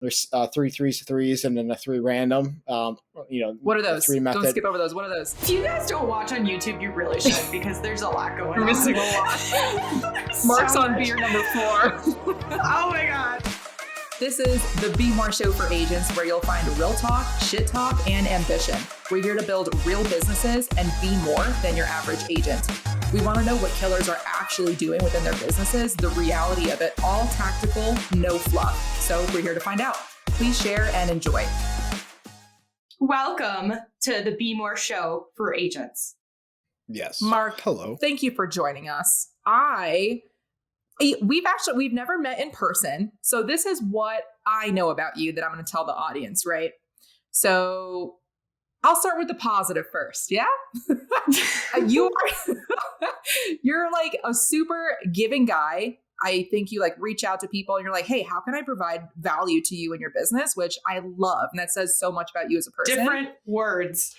There's 3 3s and then a 3 random. What are those? 3 method. Don't skip over those. What are those? If you guys don't watch on YouTube, you really should, because there's a lot going on. Missing a lot. Mark's on beer number 4. Oh my God. This is the Be More Show for agents, where you'll find real talk, shit talk, and ambition. We're here to build real businesses and be more than your average agent. We want to know what killers are actually doing within their businesses, the reality of it, all tactical, no fluff. So we're here to find out. Please share and enjoy. Welcome to the Be More Show for agents. Yes. Mark, hello. Thank you for joining us. We've never met in person. So this is what I know about you that I'm going to tell the audience, right? So I'll start with the positive first. Yeah. You're like a super giving guy. I think you like reach out to people and you're like, hey, how can I provide value to you in your business? Which I love. And that says so much about you as a person. Different words,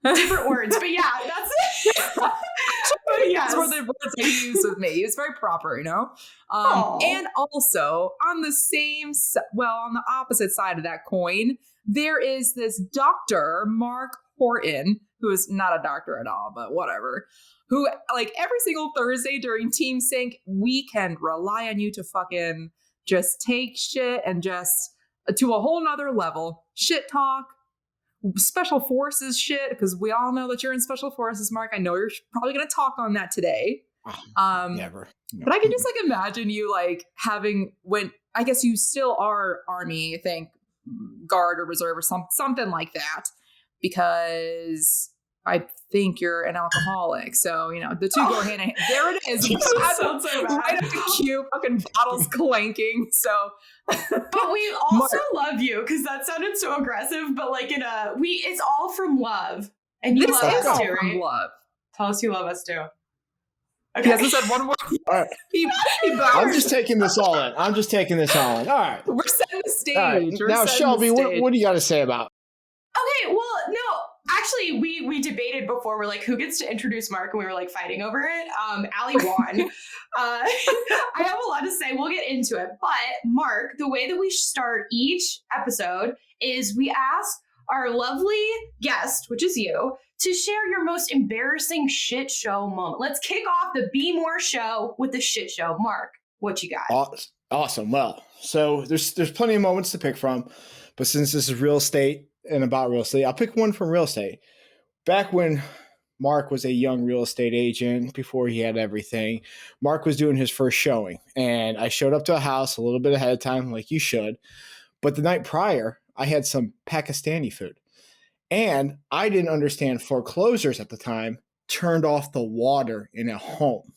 but yeah, that's it. But yes. Those were the words I used with me. It's very proper, you know? And also on the opposite side of that coin, there is this Dr. Mark Horton, who is not a doctor at all, but whatever, who like every single Thursday during Team Sync, we can rely on you to fucking just take shit and just to a whole nother level. Shit talk, special forces shit, because we all know that you're in special forces, Mark. I know you're probably going to talk on that today. Never. But I can just like imagine you like when I guess you still are Army, I think, Guard or Reserve or something like that, because I think you're an alcoholic. So, the two go hand in hand. There it is. That sounds so bad. Right up the cue, fucking bottles clanking. So, but we also love you, because that sounded so aggressive, but like it's all from love. And you love us too, right? Love. Tell us you love us too. Okay. He hasn't said one word. All right. I'm just taking this all in. All right. We're setting the stage. Right. Now, Shelby, what do you got to say about? Okay, well, no. Actually, we debated before. We're like, who gets to introduce Mark? And we were like fighting over it. Allie won. I have a lot to say. We'll get into it. But Mark, the way that we start each episode is we ask our lovely guest, which is you, to share your most embarrassing shit show moment. Let's kick off the Be More Show with the shit show. Mark, what you got? Awesome. Well, so there's plenty of moments to pick from, but since this is real estate and about real estate, I'll pick one from real estate. Back when Mark was a young real estate agent, before he had everything, Mark was doing his first showing, and I showed up to a house a little bit ahead of time, like you should. But the night prior, I had some Pakistani food, and I didn't understand foreclosures at the time turned off the water in a home.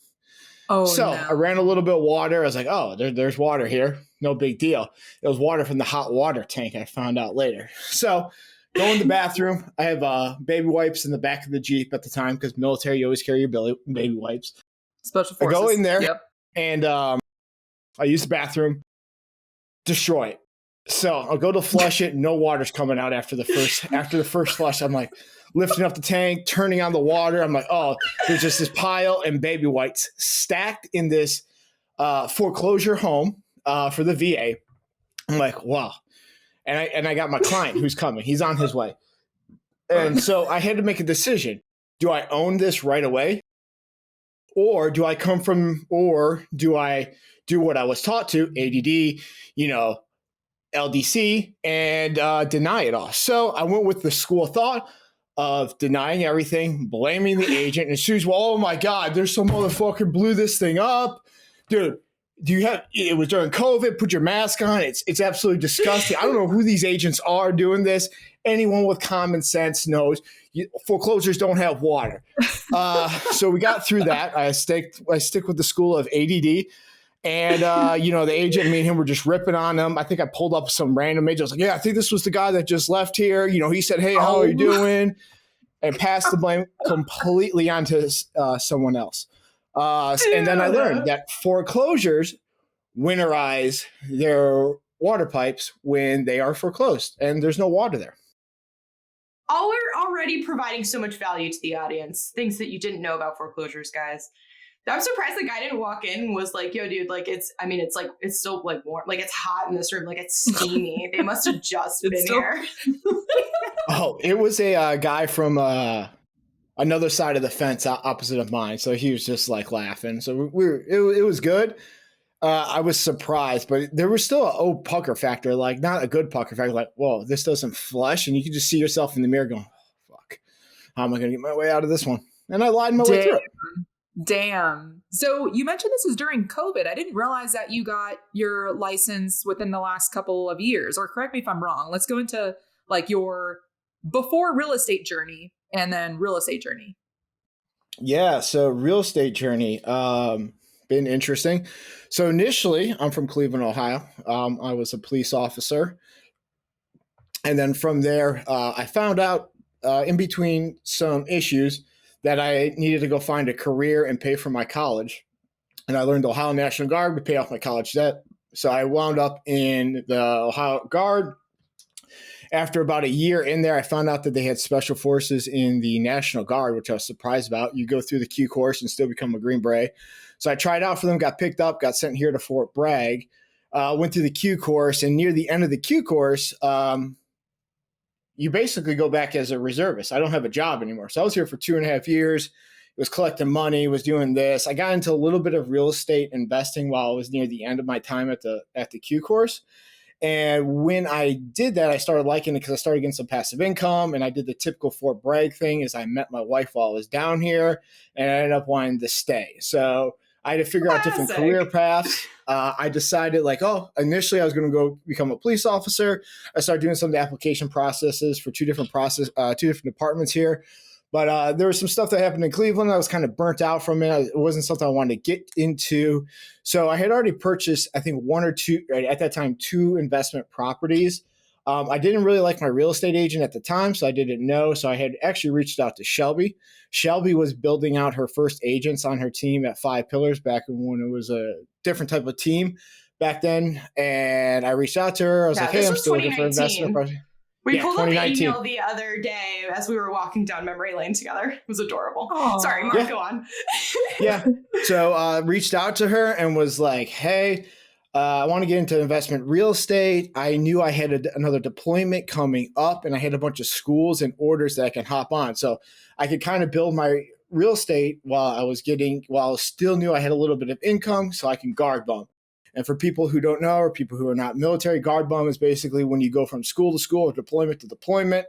Oh, so no. I ran a little bit of water. I was like, oh, there's water here. No big deal. It was water from the hot water tank, I found out later. So go in the bathroom. I have baby wipes in the back of the Jeep at the time, because military, you always carry your baby wipes. Special forces. I go in there, yep. And I use the bathroom, destroy it. So I'll go to flush it. No water's coming out after the first flush. I'm like lifting up the tank, turning on the water. I'm like, oh, there's just this pile and baby wipes stacked in this foreclosure home for the VA. I'm like, wow. And I got my client who's coming. He's on his way. And so I had to make a decision. Do I own this right away? Or do I do I do what I was taught to, ADD, LDC, and deny it all? So I went with the school of thought of denying everything, blaming the agent. And she was, well, oh my God, there's some motherfucker blew this thing up. Dude, it was during COVID, put your mask on. It's absolutely disgusting. I don't know who these agents are doing this. Anyone with common sense knows foreclosures don't have water. So we got through that. I stick with the school of ADD. And, the agent, me and him were just ripping on him. I think I pulled up some random agent. I was like, yeah, I think this was the guy that just left here. He said, hey, how are you doing? And passed the blame completely onto someone else. And then I learned that foreclosures winterize their water pipes when they are foreclosed and there's no water there. We're already providing so much value to the audience. Things that you didn't know about foreclosures, guys. I'm surprised the guy didn't walk in and was like, yo, dude, like it's still like warm. Like it's hot in this room. Like it's steamy. They must have just been here. Oh, it was a guy from another side of the fence opposite of mine. So he was just like laughing. So it was good. I was surprised, but there was still an old pucker factor, like not a good pucker factor. Like, whoa, this doesn't flush. And you can just see yourself in the mirror going, oh, fuck, how am I going to get my way out of this one? And I lied my way through it. Damn. So you mentioned this is during COVID. I didn't realize that you got your license within the last couple of years, or correct me if I'm wrong. Let's go into like your before real estate journey and then real estate journey. Yeah. So real estate journey, been interesting. So initially I'm from Cleveland, Ohio. I was a police officer. And then from there, I found out in between some issues that I needed to go find a career and pay for my college. And I learned the Ohio National Guard to pay off my college debt. So I wound up in the Ohio Guard. After about a year in there, I found out that they had special forces in the National Guard, which I was surprised about. You go through the Q course and still become a Green Beret. So I tried out for them, got picked up, got sent here to Fort Bragg, went through the Q course. And near the end of the Q course, you basically go back as a reservist. I don't have a job anymore. So I was here for 2.5 years, was collecting money, was doing this. I got into a little bit of real estate investing while I was near the end of my time at the Q course. And when I did that, I started liking it because I started getting some passive income. And I did the typical Fort Bragg thing is I met my wife while I was down here and I ended up wanting to stay. So I had to figure out different career paths. I decided initially I was going to go become a police officer. I started doing some of the application processes for two different departments here. But there was some stuff that happened in Cleveland. I was kind of burnt out from it. It wasn't something I wanted to get into. So I had already purchased, I think, one or two, at that time, 2 investment properties. I didn't really like my real estate agent at the time, so I didn't know. So I had actually reached out to Shelby. Shelby was building out her first agents on her team at 5 Pillars back when it was a different type of team back then. And I reached out to her. I was like, hey, I'm still looking for investment property. We pulled up the email the other day as we were walking down memory lane together. It was adorable. Aww. Sorry, Mark, go on. Yeah. So reached out to her and was like, hey, I want to get into investment real estate. I knew I had another deployment coming up and I had a bunch of schools and orders that I can hop on. So I could kind of build my real estate while I still knew I had a little bit of income so I can guard bump. And for people who don't know or people who are not military, guard bum is basically when you go from school to school or deployment to deployment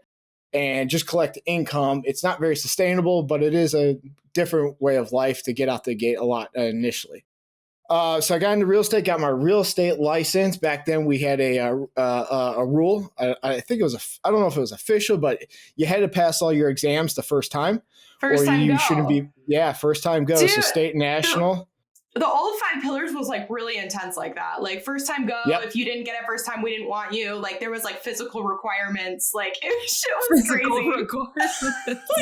and just collect income. It's not very sustainable, but it is a different way of life to get out the gate a lot initially. So I got into real estate, got my real estate license. Back then we had a rule. I think it was, I don't know if it was official, but you had to pass all your exams the first time. First time go. Shouldn't be, first time go. Dude, so state and national. The old 5 Pillars was like really intense like that. Like first time go. Yep. If you didn't get it first time, we didn't want you. Like there was like physical requirements. Like shit was crazy.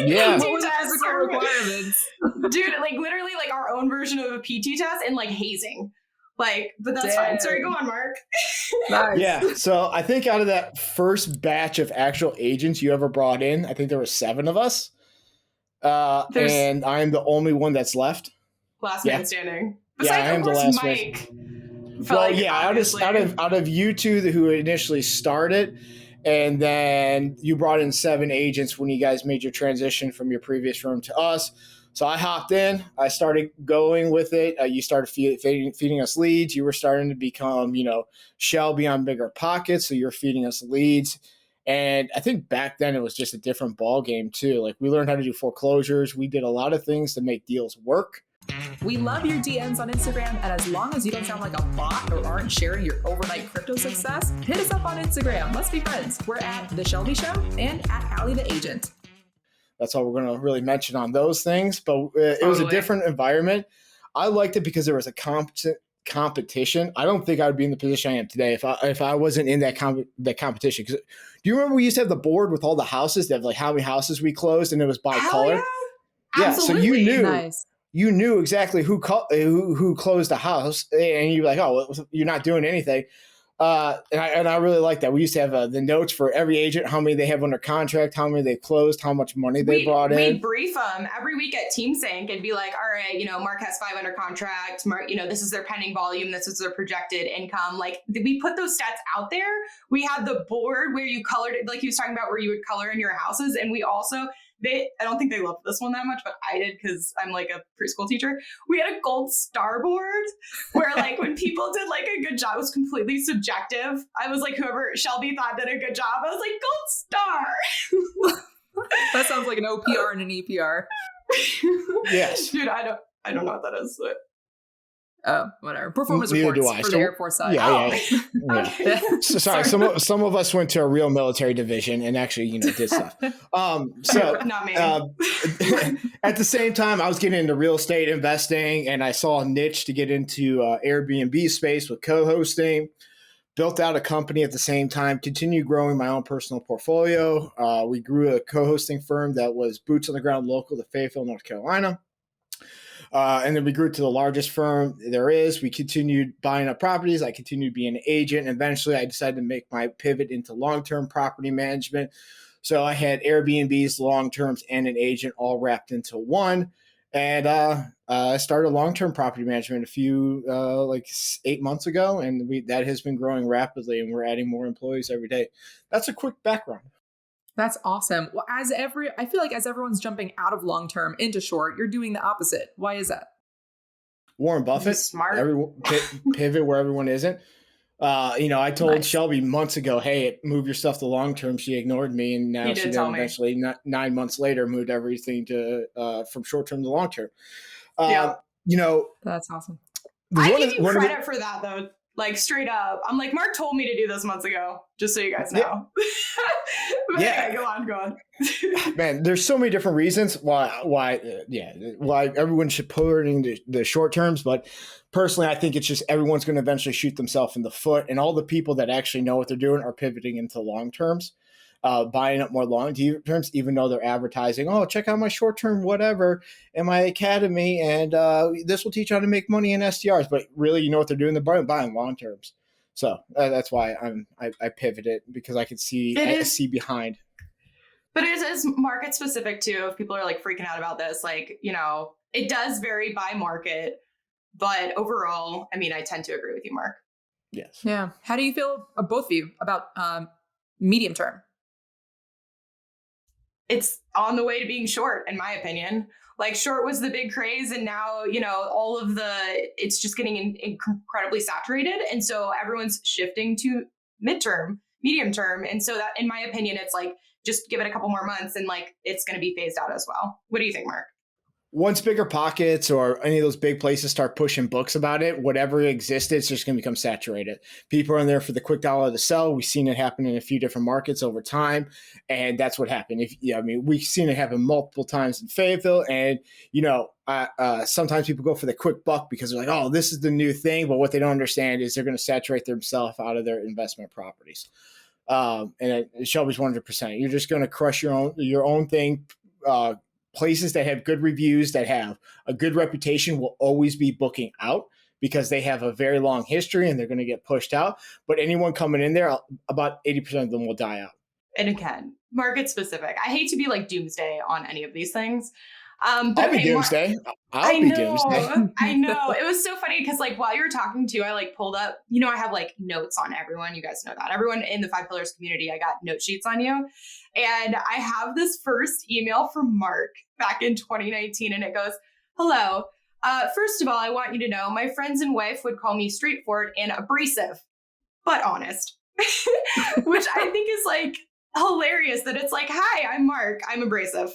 Yeah. What was physical requirements? Dude, like literally like our own version of a PT test and like hazing. Like, but that's fine. Sorry, go on, Mark. Nice. Yeah. So I think out of that first batch of actual agents you ever brought in, I think there were 7 of us. And I'm the only one that's left. Last man standing. Besides, I am the last Mike. Well, out of you 2 who initially started, and then you brought in 7 agents when you guys made your transition from your previous firm to us. So I hopped in. I started going with it. You started feeding us leads. You were starting to become, Shelby on bigger pockets. So you're feeding us leads. And I think back then it was just a different ball game too. Like we learned how to do foreclosures. We did a lot of things to make deals work. We love your DMs on Instagram, and as long as you don't sound like a bot or aren't sharing your overnight crypto success, hit us up on Instagram. Let's be friends. We're at The Shelby Show and at Allie the Agent. That's all we're going to really mention on those things. But it was a different environment. I liked it because there was a competition. I don't think I would be in the position I am today if I wasn't in that competition. Because do you remember we used to have the board with all the houses? They have like how many houses we closed, and it was by color. Yeah, absolutely. So you knew. Nice. You knew exactly who closed the house, and you're like, oh, you're not doing anything. And I really like that. We used to have the notes for every agent, how many they have under contract, how many they closed, how much money they brought in. We'd brief them every week at TeamSync and be like, all right, Mark has 5 under contract. Mark, this is their pending volume. This is their projected income. Like, we put those stats out there. We had the board where you colored it, like he was talking about, where you would color in your houses. And we also, I don't think they loved this one that much, but I did because I'm like a preschool teacher. We had a gold star board where like when people did like a good job, it was completely subjective. I was like, whoever Shelby thought did a good job, I was like, gold star. That sounds like an OPR and an EPR. Yes. Dude, I don't know what that is. But... Oh, whatever. Performance Neither reports do I. for the Air Force side. Yeah. Okay. So, sorry. Some of us went to a real military division and actually, did stuff. Not me. At the same time, I was getting into real estate investing, and I saw a niche to get into Airbnb space with co-hosting. Built out a company at the same time, continued growing my own personal portfolio. We grew a co-hosting firm that was boots on the ground local to Fayetteville, North Carolina. And then we grew to the largest firm there is. We continued buying up properties. I continued being an agent. And eventually, I decided to make my pivot into long-term property management. So I had Airbnbs, long-terms, and an agent all wrapped into one. And I started long-term property management a few, 8 months ago. And that has been growing rapidly, and we're adding more employees every day. That's a quick background. That's awesome. Well, I feel like as everyone's jumping out of long-term into short, you're doing the opposite. Why is that? Warren Buffett, smart. Pivot where everyone isn't. I told Shelby months ago, hey, move your stuff to long-term. She ignored me. And now she then eventually 9 months later moved everything to from short-term to long-term. That's awesome. I give you credit for that though. Like straight up. I'm like, Mark told me to do this months ago, just so you guys know. Yeah. Go on. Man, there's so many different reasons why everyone should put it into the short terms. But personally, I think it's just everyone's going to eventually shoot themselves in the foot. And all the people that actually know what they're doing are pivoting into long terms, buying up more long terms, even though they're advertising, oh, check out my short term, whatever, in my academy. And this will teach you how to make money in SDRs. But really, you know what they're doing? They're buying long terms. So that's why I pivoted, because I could see behind. But it is market specific too. If people are like freaking out about this, like, it does vary by market. But overall, I mean, I tend to agree with you, Mark. Yes. Yeah. How do you feel, both of you, about medium term? It's on the way to being short, in my opinion. Like short was the big craze, and now, it's just getting incredibly saturated. And so everyone's shifting to medium term. And so that, in my opinion, it's like, just give it a couple more months and like, it's going to be phased out as well. What do you think, Mark? Once bigger pockets or any of those big places start pushing books about it, whatever existed, it's just going to become saturated. People are in there for the quick dollar to sell. We've seen it happen in a few different markets over time, and that's what happened. We've seen it happen multiple times in Fayetteville, and sometimes people go for the quick buck because they're like, "Oh, this is the new thing," but what they don't understand is they're going to saturate themselves out of their investment properties. And Shelby's 100%. You're just going to crush your own thing. Places that have good reviews, that have a good reputation, will always be booking out because they have a very long history and they're going to get pushed out. But anyone coming in there, about 80% of them will die out. And again, market specific. I hate to be like doomsday on any of these things. I'll be doomsday. I know. It was so funny because like while you were talking to, I like pulled up, I have like notes on everyone. You guys know that. Everyone in the 5 Pillars community, I got note sheets on you. And I have this first email from Mark back in 2019, and it goes, hello. First of all, I want you to know my friends and wife would call me straightforward and abrasive, but honest, which I think is like hilarious that it's like, hi, I'm Mark. I'm abrasive.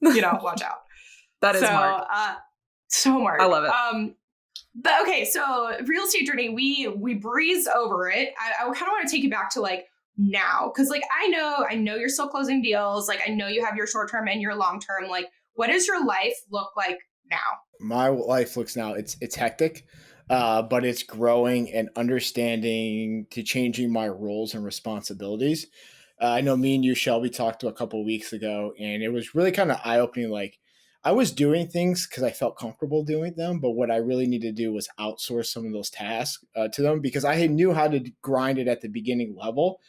Watch out. That is Mark. So Mark. I love it. But okay, so real estate journey, we breeze over it. I kind of want to take you back to like now, because like I know you're still closing deals. Like I know you have your short term and your long term. Like, what does your life look like now? My life looks now. It's hectic, but it's growing and understanding to changing my roles and responsibilities. I know me and you, Shelby, talked to a couple of weeks ago, and it was really kind of eye-opening. Like, I was doing things because I felt comfortable doing them, but what I really needed to do was outsource some of those tasks to them because I knew how to grind it at the beginning level.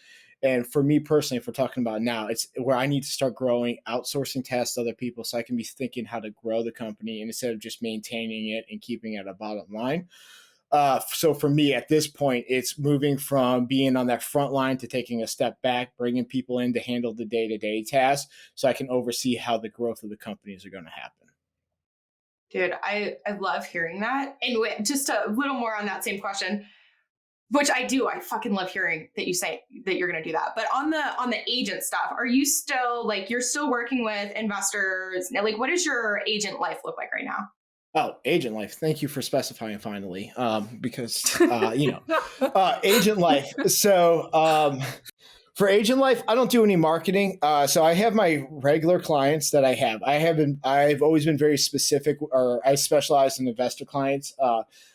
And for me personally, if we're talking about now, it's where I need to start growing, outsourcing tasks to other people so I can be thinking how to grow the company instead of just maintaining it and keeping it a bottom line. So for me at this point, it's moving from being on that front line to taking a step back, bringing people in to handle the day-to-day tasks so I can oversee how the growth of the companies are going to happen. Dude, I love hearing that. And just a little more on that same question, which I do. I fucking love hearing that you say that you're going to do that. But on the agent stuff, are you still like, you're still working with investors? Like, what does your agent life look like right now? Oh, agent life. Thank you for specifying finally, because, agent life. So for agent life, I don't do any marketing. So I have my regular clients that I have. I've always been very specific, or I specialize in investor clients.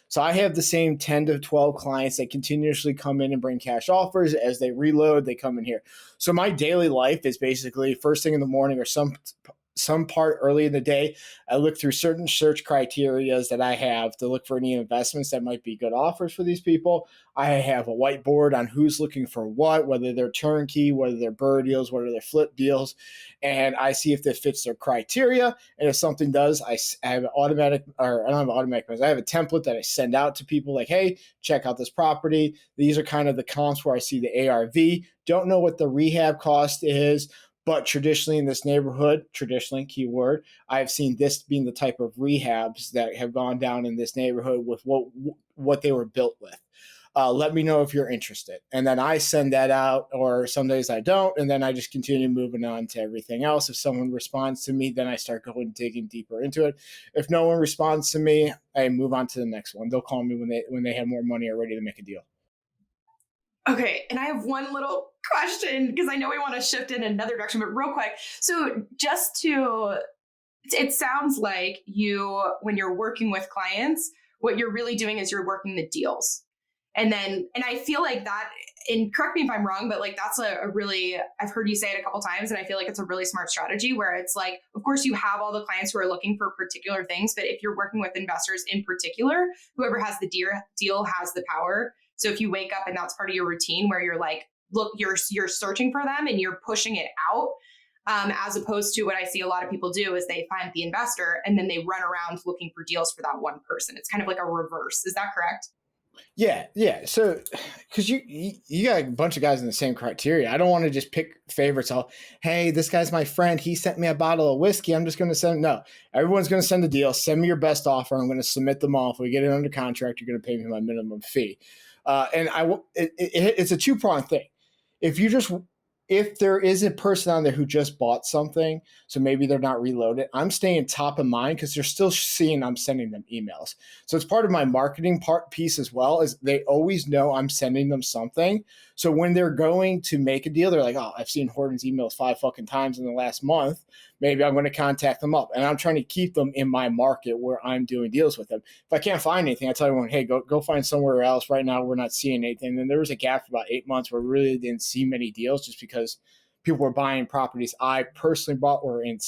So I have the same 10 to 12 clients that continuously come in and bring cash offers. As they reload, they come in here. So my daily life is basically first thing in the morning or some part early in the day, I look through certain search criterias that I have to look for any investments that might be good offers for these people. I have a whiteboard on who's looking for what, whether they're turnkey, whether they're BRRRR deals, whether they're flip deals, and I see if it fits their criteria. And if something does, I have an automatic, or I don't have an automatic, but I have a template that I send out to people like, hey, check out this property. These are kind of the comps where I see the ARV. Don't know what the rehab cost is. But traditionally in this neighborhood, traditionally, keyword, I've seen this being the type of rehabs that have gone down in this neighborhood with what they were built with. Let me know if you're interested. And then I send that out, or some days I don't. And then I just continue moving on to everything else. If someone responds to me, then I start digging deeper into it. If no one responds to me, I move on to the next one. They'll call me when they have more money or ready to make a deal. Okay, and I have one little question because I know we want to shift in another direction, but real quick. So it sounds like when you're working with clients, what you're really doing is you're working the deals. And I feel like that, and correct me if I'm wrong, but like that's a really, I've heard you say it a couple times, and I feel like it's a really smart strategy where it's like, of course you have all the clients who are looking for particular things, but if you're working with investors in particular, whoever has the deal has the power. So if you wake up and that's part of your routine where you're like, look, you're searching for them and you're pushing it out, as opposed to what I see a lot of people do is they find the investor and then they run around looking for deals for that one person. It's kind of like a reverse. Is that correct? Yeah. So, because you got a bunch of guys in the same criteria. I don't want to just pick favorites. Hey, this guy's my friend. He sent me a bottle of whiskey. I'm just going to send. No, everyone's going to send a deal. Send me your best offer. I'm going to submit them all. If we get it under contract, you're going to pay me my minimum fee. And it's a two-pronged thing. If there is a person on there who just bought something, so maybe they're not reloaded, I'm staying top of mind because they're still seeing I'm sending them emails. So it's part of my marketing piece as well, is they always know I'm sending them something. So when they're going to make a deal, they're like, oh, I've seen Horton's emails 5 fucking times in the last month. Maybe I'm going to contact them up. And I'm trying to keep them in my market where I'm doing deals with them. If I can't find anything, I tell everyone, hey, go find somewhere else. Right now, we're not seeing anything. And there was a gap for about 8 months where we really didn't see many deals just because people were buying properties I personally bought were an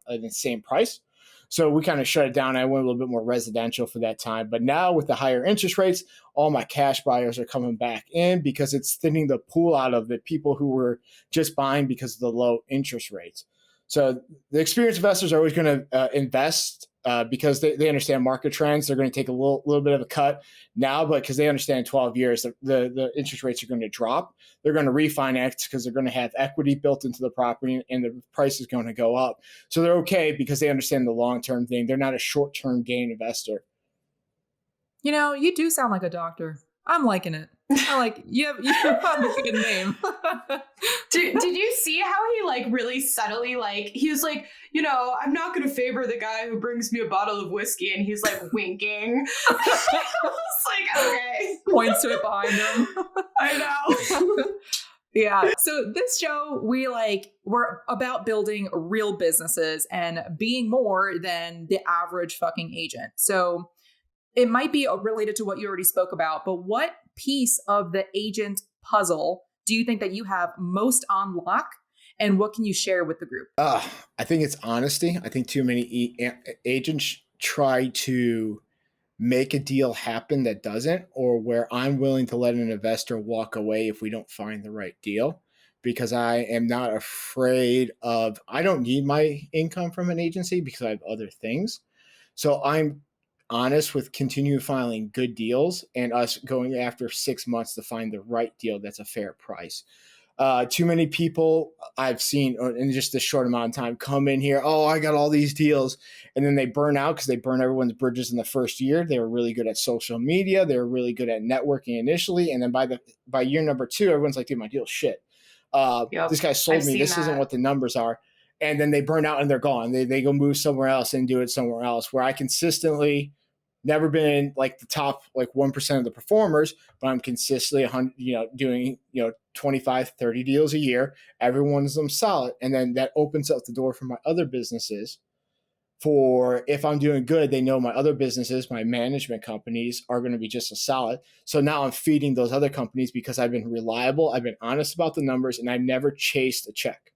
insane price. So we kind of shut it down. I went a little bit more residential for that time. But now with the higher interest rates, all my cash buyers are coming back in because it's thinning the pool out of the people who were just buying because of the low interest rates. So the experienced investors are always going to invest because they understand market trends. They're going to take a little bit of a cut now, but because they understand in 12 years, the interest rates are going to drop. They're going to refinance because they're going to have equity built into the property and the price is going to go up. So they're okay because they understand the long-term thing. They're not a short-term gain investor. You know, you do sound like a doctor. I'm liking it. I like you have a good name. Did you see how he like really subtly he was like, I'm not gonna favor the guy who brings me a bottle of whiskey, and he's like winking. I was like, okay. Points to it behind him. I know. Yeah. So this show, we're about building real businesses and being more than the average fucking agent. So it might be related to what you already spoke about, but what piece of the agent puzzle do you think that you have most on lock? And what can you share with the group? I think it's honesty. I think too many agents try to make a deal happen that doesn't, or where I'm willing to let an investor walk away if we don't find the right deal, because I am not afraid of, I don't need my income from an agency because I have other things. So I'm honest with continue filing good deals and us going after 6 months to find the right deal that's a fair price. Too many people I've seen in just a short amount of time come in here. Oh, I got all these deals. And then they burn out because they burn everyone's bridges in the first year. They were really good at social media. They were really good at networking initially. And then by year number 2, everyone's like, dude, my deal's shit. This guy sold me. This isn't what the numbers are. And then they burn out and they're gone. They go move somewhere else and do it somewhere else, where I consistently never been like the top like 1% of the performers, but I'm consistently doing 25, 30 deals a year. Every one of them solid. And then that opens up the door for my other businesses. For if I'm doing good, they know my other businesses, my management companies are going to be just as solid. So now I'm feeding those other companies because I've been reliable, I've been honest about the numbers, and I've never chased a check.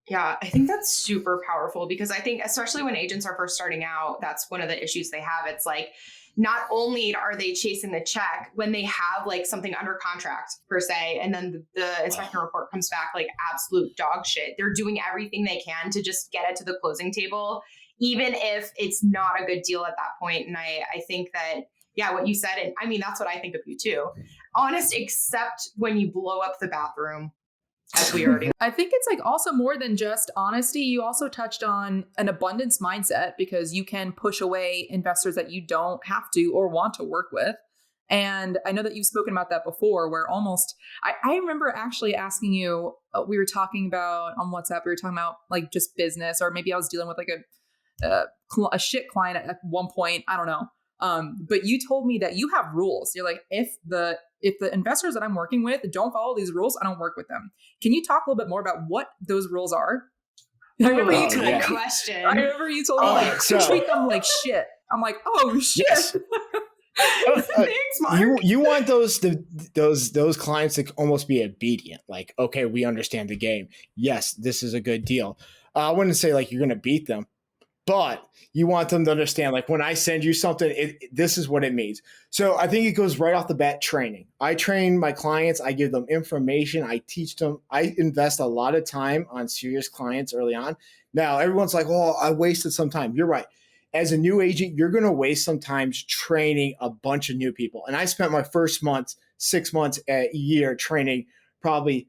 Yeah, I think that's super powerful, because I think especially when agents are first starting out, that's one of the issues they have. It's like, not only are they chasing the check when they have like something under contract per se, and then the inspection report comes back like absolute dog shit. They're doing everything they can to just get it to the closing table, even if it's not a good deal at that point. And I think that, yeah, what you said, and I mean, that's what I think of you too. Honest, except when you blow up the bathroom. As we already I think it's like also more than just honesty. You also touched on an abundance mindset, because you can push away investors that you don't have to or want to work with. And I know that you've spoken about that before, where almost, I remember actually asking you, we were talking about on WhatsApp, we were talking about like just business, or maybe I was dealing with like a shit client at one point. I don't know. But you told me that you have rules. You're like, if the investors that I'm working with don't follow these rules, I don't work with them. Can you talk a little bit more about what those rules are? I remember you told me question. I remember you told me like treat them like shit. I'm like, oh shit. Yes. Thanks, Mark. You want those clients to almost be obedient. Like, okay, we understand the game. Yes, this is a good deal. I wouldn't say like you're going to beat them, but you want them to understand, like, when I send you something, this is what it means. So I think it goes right off the bat, training. I train my clients. I give them information. I teach them. I invest a lot of time on serious clients early on. Now, everyone's like, oh, I wasted some time. You're right. As a new agent, you're going to waste some time training a bunch of new people. And I spent my first 6 months, a year training probably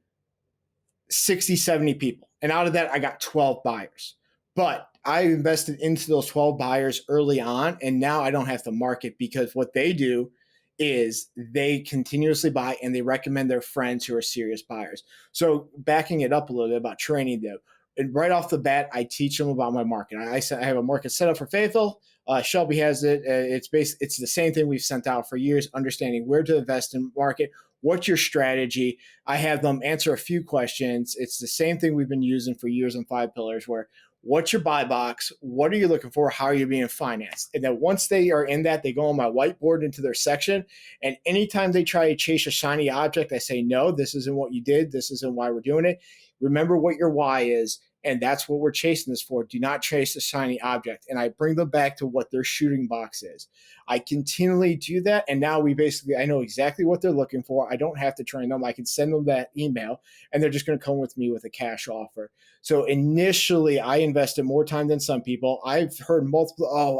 60, 70 people. And out of that, I got 12 buyers. But I invested into those 12 buyers early on, and now I don't have to market, because what they do is they continuously buy and they recommend their friends who are serious buyers. So backing it up a little bit about training them, and right off the bat, I teach them about my market. I have a market set up for Fayetteville. Shelby has it. It's the same thing we've sent out for years, understanding where to invest in market. What's your strategy? I have them answer a few questions. It's the same thing we've been using for years on 5 pillars, where what's your buy box? What are you looking for? How are you being financed? And then once they are in that, they go on my whiteboard into their section. And anytime they try to chase a shiny object, I say, no, this isn't what you did. This isn't why we're doing it. Remember what your why is. And that's what we're chasing this for. Do not chase a shiny object. And I bring them back to what their shooting box is. I continually do that. And now I know exactly what they're looking for. I don't have to train them. I can send them that email and they're just going to come with me with a cash offer. So initially I invested more time than some people. I've heard multiple,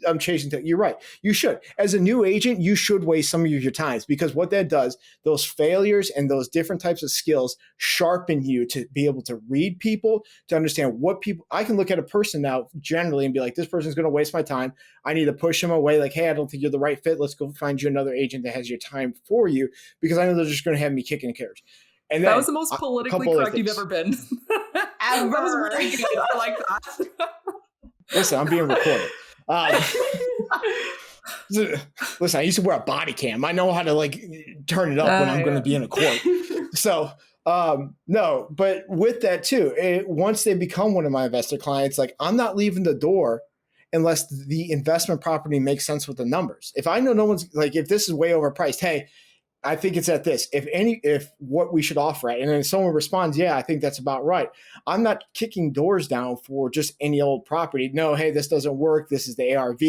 I'm chasing. You're right. You should. As a new agent, you should waste some of your times, because what that does, those failures and those different types of skills sharpen you to be able to read people, to understand what people, I can look at a person now generally and be like, this person's going to waste my time. I need to push them away. Like, hey, I don't think you're the right fit. Let's go find you another agent that has your time for you, because I know they're just going to have me kicking the carriage. And that was the most politically correct you've ever been. Ever. That was really good. I like that. Listen, I'm being recorded. Listen, I used to wear a body cam. I know how to like turn it up when I'm going to be in a court. So no, but with that too, once they become one of my investor clients, like, I'm not leaving the door unless the investment property makes sense with the numbers. If I know no one's like, if this is way overpriced, hey, I think it's at this. If what we should offer at, and then someone responds, yeah, I think that's about right. I'm not kicking doors down for just any old property. No, hey, this doesn't work. This is the ARV.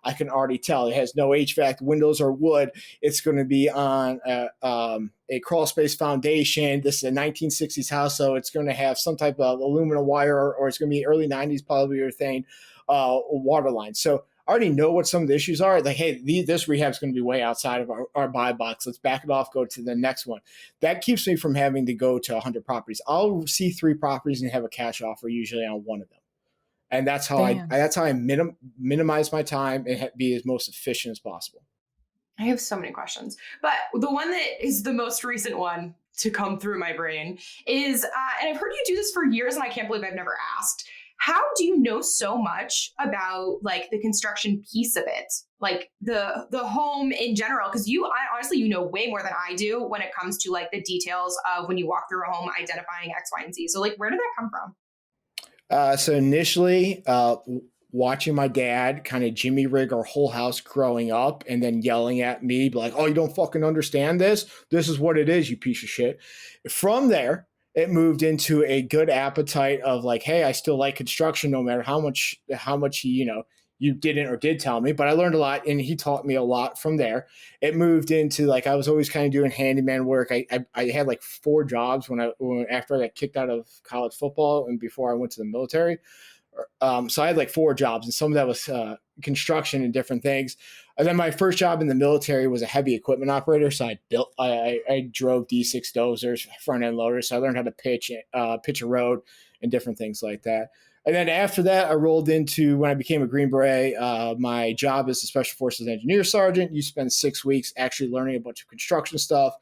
I can already tell it has no HVAC, windows are wood. It's going to be on a crawl space foundation. This is a 1960s house, so it's going to have some type of aluminum wire, or it's going to be early 90s polyurethane water line. So I already know what some of the issues are. Like, hey, this rehab is going to be way outside of our buy box. Let's back it off, go to the next one. That keeps me from having to go to 100 properties. I'll see 3 properties and have a cash offer usually on one of them. And that's how I minimize my time and be as most efficient as possible. I have so many questions, but the one that is the most recent one to come through my brain is, and I've heard you do this for years and I can't believe I've never asked, how do you know so much about like the construction piece of it, like the home in general? Because honestly, you know way more than I do when it comes to like the details of when you walk through a home, identifying X, Y, and Z. So like, where did that come from? So initially, watching my dad kind of jimmy rig our whole house growing up and then yelling at me like, oh, you don't fucking understand this. This is what it is, you piece of shit. From there, it moved into a good appetite of like, hey, I still like construction no matter how much you didn't or did tell me, but I learned a lot and he taught me a lot from there. It moved into like, I was always kind of doing handyman work. I had like 4 jobs after I got kicked out of college football and before I went to the military. So I had like 4 jobs and some of that was construction and different things. And then my first job in the military was a heavy equipment operator. So I drove D6 dozers, front end loaders. So I learned how to pitch a road and different things like that. And then after that, I rolled into when I became a Green Beret. My job as a Special Forces Engineer Sergeant. You spend 6 weeks actually learning a bunch of construction stuff.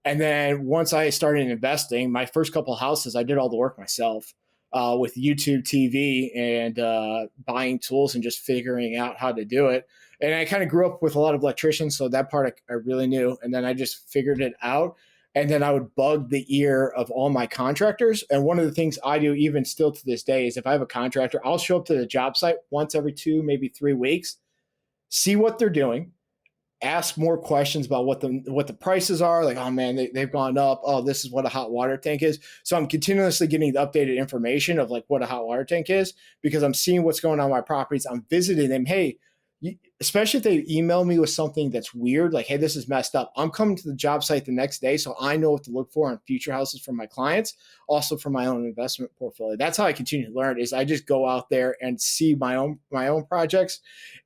And then once I started investing, my first couple of houses, I did all the work myself. With YouTube TV and buying tools and just figuring out how to do it. And I kind of grew up with a lot of electricians, so that part I really knew. And then I just figured it out. And then I would bug the ear of all my contractors. And one of the things I do even still to this day is if I have a contractor, I'll show up to the job site once every 2, maybe 3 weeks, see what they're doing, ask more questions about what the prices are. Like, oh man, they've gone up. Oh, this is what a hot water tank is. So I'm continuously getting the updated information of like what a hot water tank is because I'm seeing what's going on my properties. I'm visiting them. Hey, especially if they email me with something that's weird, like, hey, this is messed up. I'm coming to the job site the next day, so I know what to look for on future houses for my clients, also for my own investment portfolio. That's how I continue to learn is I just go out there and see my own projects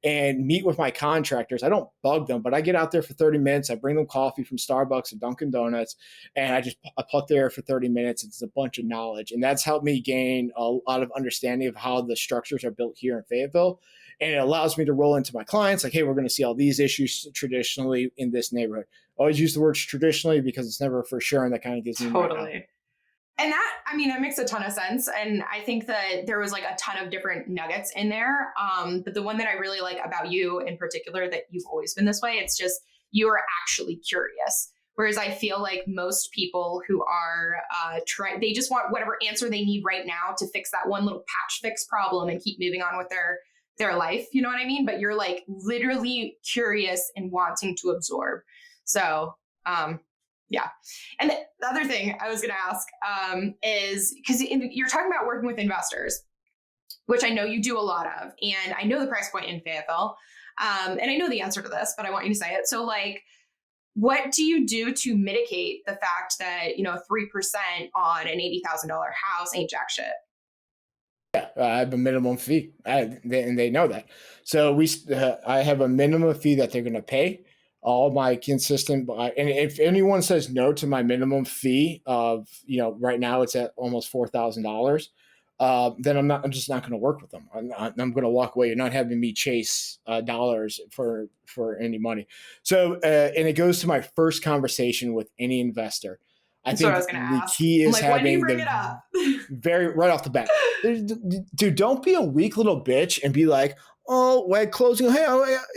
and meet with my contractors. I don't bug them, but I get out there for 30 minutes. I bring them coffee from Starbucks or Dunkin' Donuts, and I pluck there for 30 minutes. It's a bunch of knowledge, and that's helped me gain a lot of understanding of how the structures are built here in Fayetteville. And it allows me to roll into my clients like, hey, we're going to see all these issues traditionally in this neighborhood. I always use the words traditionally because it's never for sure. And that kind of gives me totally. And that makes a ton of sense. And I think that there was like a ton of different nuggets in there. But the one that I really like about you in particular, that you've always been this way, it's just you are actually curious. Whereas I feel like most people who are they just want whatever answer they need right now to fix that one little patch fix problem and keep moving on with their life, you know what I mean? But you're like literally curious and wanting to absorb. So, yeah. And the other thing I was going to ask is because you're talking about working with investors, which I know you do a lot of, and I know the price point in Fayetteville, and I know the answer to this, but I want you to say it. So like, what do you do to mitigate the fact that, 3% on an $80,000 house ain't jack shit? I have a minimum fee, and they know that. So I have a minimum fee that they're going to pay. All my consistent, and if anyone says no to my minimum fee of, right now it's at almost $4,000, then I'm just not going to work with them. I'm going to walk away. You're not having me chase dollars for any money. So, and it goes to my first conversation with any investor. That's what I was going to ask. Key is when do you bring it up? Very right off the bat. Dude, don't be a weak little bitch and be like, oh, at closing, hey,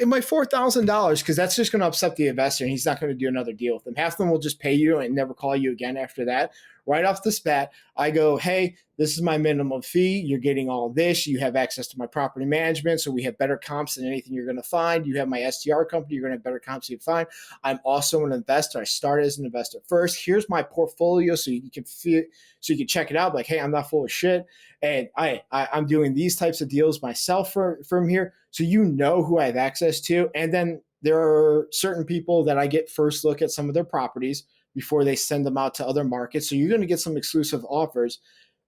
my $4,000, because that's just going to upset the investor and he's not going to do another deal with them. Half of them will just pay you and never call you again after that. right off the spat. I go, hey, this is my minimum fee. You're getting all of this. You have access to my property management. So we have better comps than anything you're going to find. You have my STR company. You're going to have better comps than you find. I'm also an investor. I started as an investor first. Here's my portfolio so you can feel, so you can check it out. Like, hey, I'm not full of shit. And I'm doing these types of deals myself from here. So you know who I have access to. And then there are certain people that I get first look at some of their properties before they send them out to other markets. So you're going to get some exclusive offers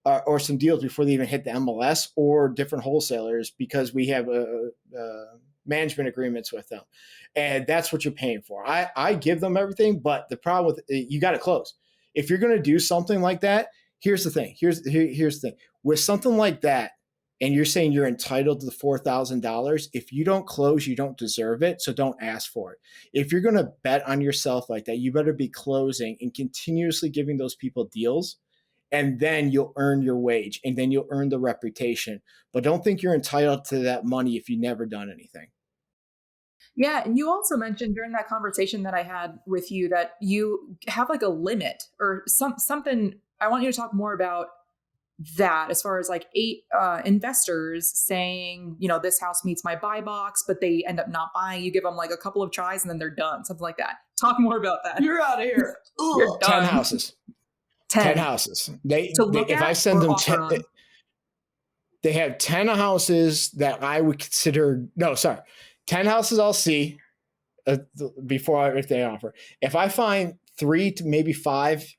or some deals before they even hit the MLS or different wholesalers because we have management agreements with them. And that's what you're paying for. I give them everything, but the problem with you got to close. If you're going to do something like that, here's the thing. Here's the thing. With something like that, and you're saying you're entitled to the $4,000, if you don't close, you don't deserve it. So don't ask for it. If you're going to bet on yourself like that, you better be closing and continuously giving those people deals. And then you'll earn your wage and then you'll earn the reputation. But don't think you're entitled to that money if you've never done anything. Yeah. And you also mentioned during that conversation that I had with you that you have like a limit or something. I want you to talk more about that as far as like 8 investors saying, you know, this house meets my buy box, but they end up not buying. You give them like a couple of tries and then they're done. Something like that. Talk more about that. You're out of here. You're 10 houses. 10 houses. If I send them 10, they have 10 houses that I would consider, 10 houses I'll see if they offer. If I find 3 to maybe 5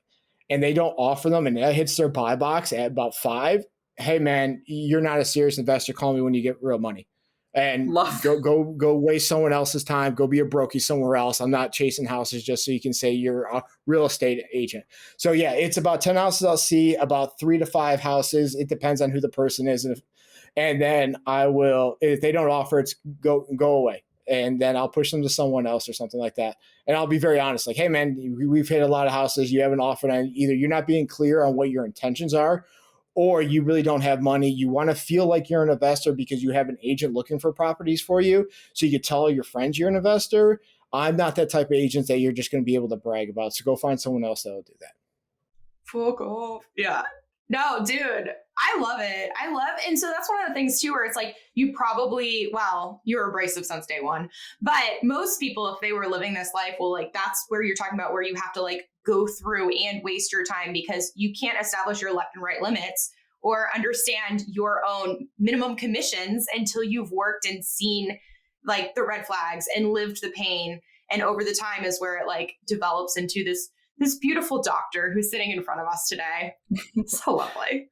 and they don't offer them and that hits their buy box at about 5, hey man, you're not a serious investor. Call me when you get real money. And go waste someone else's time. Go be a brokey somewhere else. I'm not chasing houses just so you can say you're a real estate agent. So yeah, it's about 10 houses I'll see, about 3 to 5 houses. It depends on who the person is. And then I will, if they don't offer, it's go away. And then I'll push them to someone else or something like that. And I'll be very honest, like, hey man, we've hit a lot of houses. You haven't offered on either. You're not being clear on what your intentions are, or you really don't have money. You want to feel like you're an investor because you have an agent looking for properties for you. So you can tell all your friends you're an investor. I'm not that type of agent that you're just going to be able to brag about. So go find someone else that will do that. Fuck off. Yeah. No, dude, I love it. And so that's one of the things too, where it's like, you probably, you're abrasive since day one, but most people, if they were living this life, well, like that's where you're talking about where you have to like go through and waste your time because you can't establish your left and right limits or understand your own minimum commissions until you've worked and seen like the red flags and lived the pain. And over the time is where it like develops into this beautiful doctor who's sitting in front of us today. So lovely.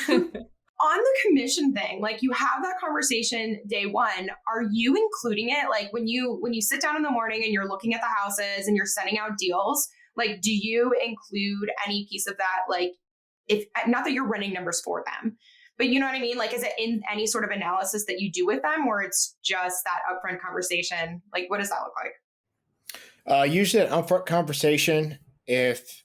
On the commission thing, like you have that conversation day one, are you including it? Like when you sit down in the morning and you're looking at the houses and you're sending out deals, like, do you include any piece of that? Like if, not that you're running numbers for them, but you know what I mean? Like, is it in any sort of analysis that you do with them or it's just that upfront conversation? Like, what does that look like? Usually an upfront conversation. If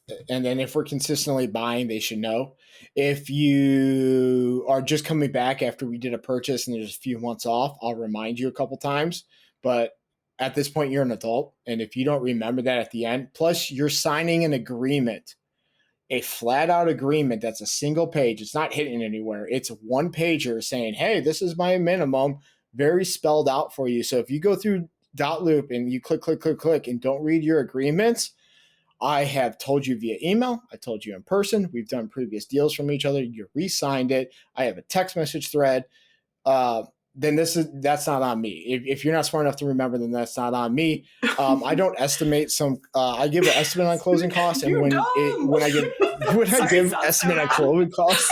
we're consistently buying, they should know. If you are just coming back after we did a purchase and there's a few months off, I'll remind you a couple times. But at this point, you're an adult. And if you don't remember that at the end, plus you're signing an agreement, a flat out agreement that's a single page. It's not hidden anywhere. It's a one pager saying, hey, this is my minimum, very spelled out for you. So if you go through .loop and you click and don't read your agreements, I have told you via email. I told you in person. We've done previous deals from each other. You re-signed it. I have a text message thread. Then that's not on me. If you're not smart enough to remember, then that's not on me. I don't estimate I give an estimate on closing costs, and when I give estimate on closing costs,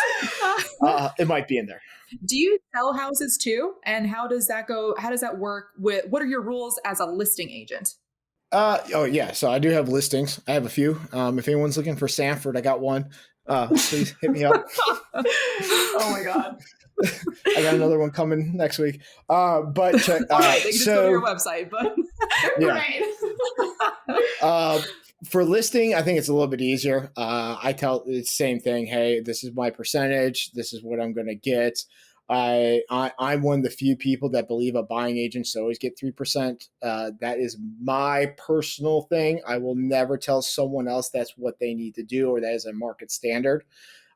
it might be in there. Do you sell houses too? And how does that go? How does that work with, what are your rules as a listing agent? So I do have listings. I have a few. If anyone's looking for Sanford, I got one. Please hit me up. Oh my God. I got another one coming next week. All right, they can just go to your website, but yeah. Right. For listing, I think it's a little bit easier. I tell it's the same thing. Hey, this is my percentage. This is what I'm going to get. I'm one of the few people that believe a buying agent should always get 3%. That is my personal thing. I will never tell someone else that's what they need to do or that is a market standard.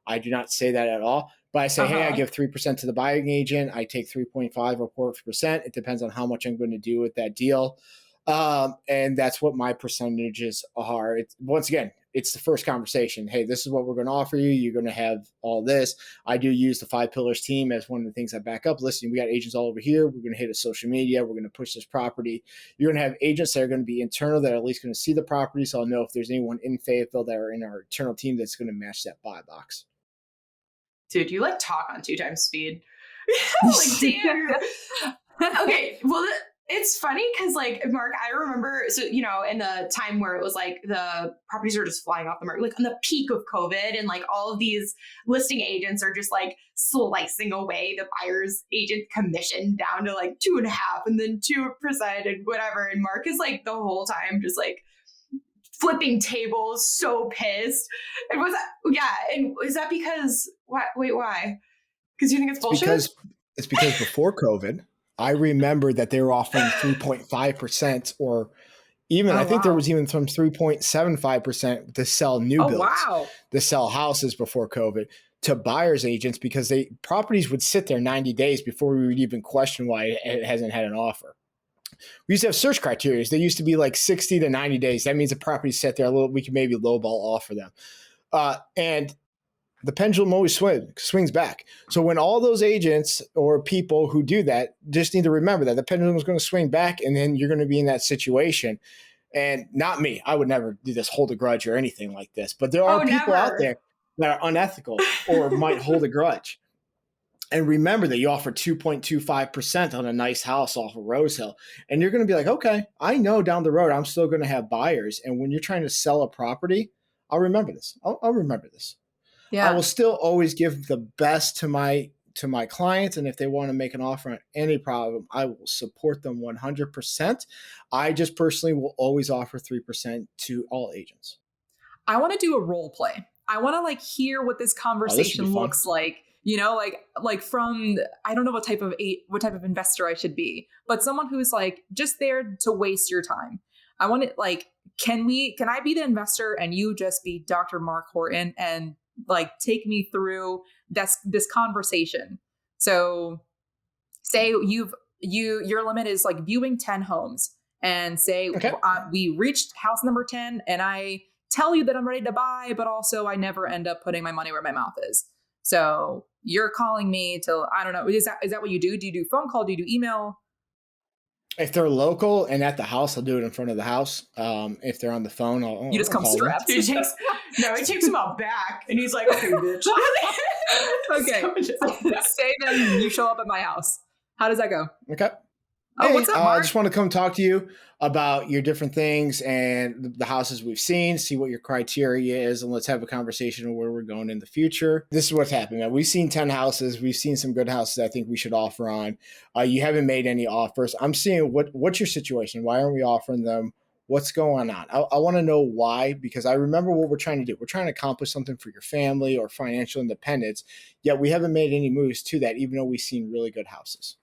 I do not say that at all. But I say, hey, I give 3% to the buying agent. I take 3.5 or 4%. It depends on how much I'm going to do with that deal. And that's what my percentages are. Once again, it's the first conversation. Hey, this is what we're going to offer you. You're going to have all this. I do use the 5 pillars team as one of the things I back up. Listen, we got agents all over here. We're going to hit a social media. We're going to push this property. You're going to have agents that are going to be internal that are at least going to see the property. So I'll know if there's anyone in Fayetteville that are in our internal team that's going to match that buy box. Dude, you like talk on 2 times speed. Like, damn. Okay, well, it's funny because, like, Mark, I remember, so, you know, in the time where it was like the properties are just flying off the market, like on the peak of COVID, and like all of these listing agents are just like slicing away the buyer's agent commission down to like 2.5% and then 2% and whatever. And Mark is like the whole time just like flipping tables, so pissed. And was that, yeah, and is that because, wait, why? Because you think it's bullshit? It's because before COVID, I remember that they were offering 3.5% or even, I think there was even some 3.75% to sell new builds, to sell houses before COVID to buyer's agents because properties would sit there 90 days before we would even question why it hasn't had an offer. We used to have search criteria. They used to be like 60 to 90 days. That means the property sat there a little, we can maybe lowball offer them. And the pendulum always swings back. So when all those agents or people who do that just need to remember that the pendulum is going to swing back and then you're going to be in that situation. And not me. I would never do this, hold a grudge or anything like this. But there are people out there that are unethical or might hold a grudge. And remember that you offer 2.25% on a nice house off of Rose Hill. And you're going to be like, okay, I know down the road I'm still going to have buyers. And when you're trying to sell a property, I'll remember this. I'll remember this. Yeah. I will still always give the best to my clients. And if they want to make an offer on any problem, I will support them 100%. I just personally will always offer 3% to all agents. I want to do a role play. I want to like hear what this conversation looks like. You know, like from, I don't know what type of investor I should be, but someone who's like just there to waste your time. I want it like, can I be the investor and you just be Dr. Mark Horton and like take me through this conversation? So say your limit is like viewing 10 homes and say, we reached house number 10 and I tell you that I'm ready to buy, but also I never end up putting my money where my mouth is. So you're calling me to, I don't know, is that what you do? Do you do phone call? Do you do email? If they're local and at the house, I'll do it in front of the house. If they're on the phone, you just come strapped. He takes him out back and he's like, okay, bitch. Okay. Say then you show up at my house. How does that go? Okay. Oh, what's up, Mark? I just want to come talk to you about your different things and the houses we've seen, see what your criteria is, and let's have a conversation on where we're going in the future. This is what's happening, man. We've seen 10 houses. We've seen some good houses I think we should offer on. You haven't made any offers. I'm seeing what's your situation? Why aren't we offering them? What's going on? I want to know why, because I remember what we're trying to do. We're trying to accomplish something for your family or financial independence, yet we haven't made any moves to that, even though we've seen really good houses.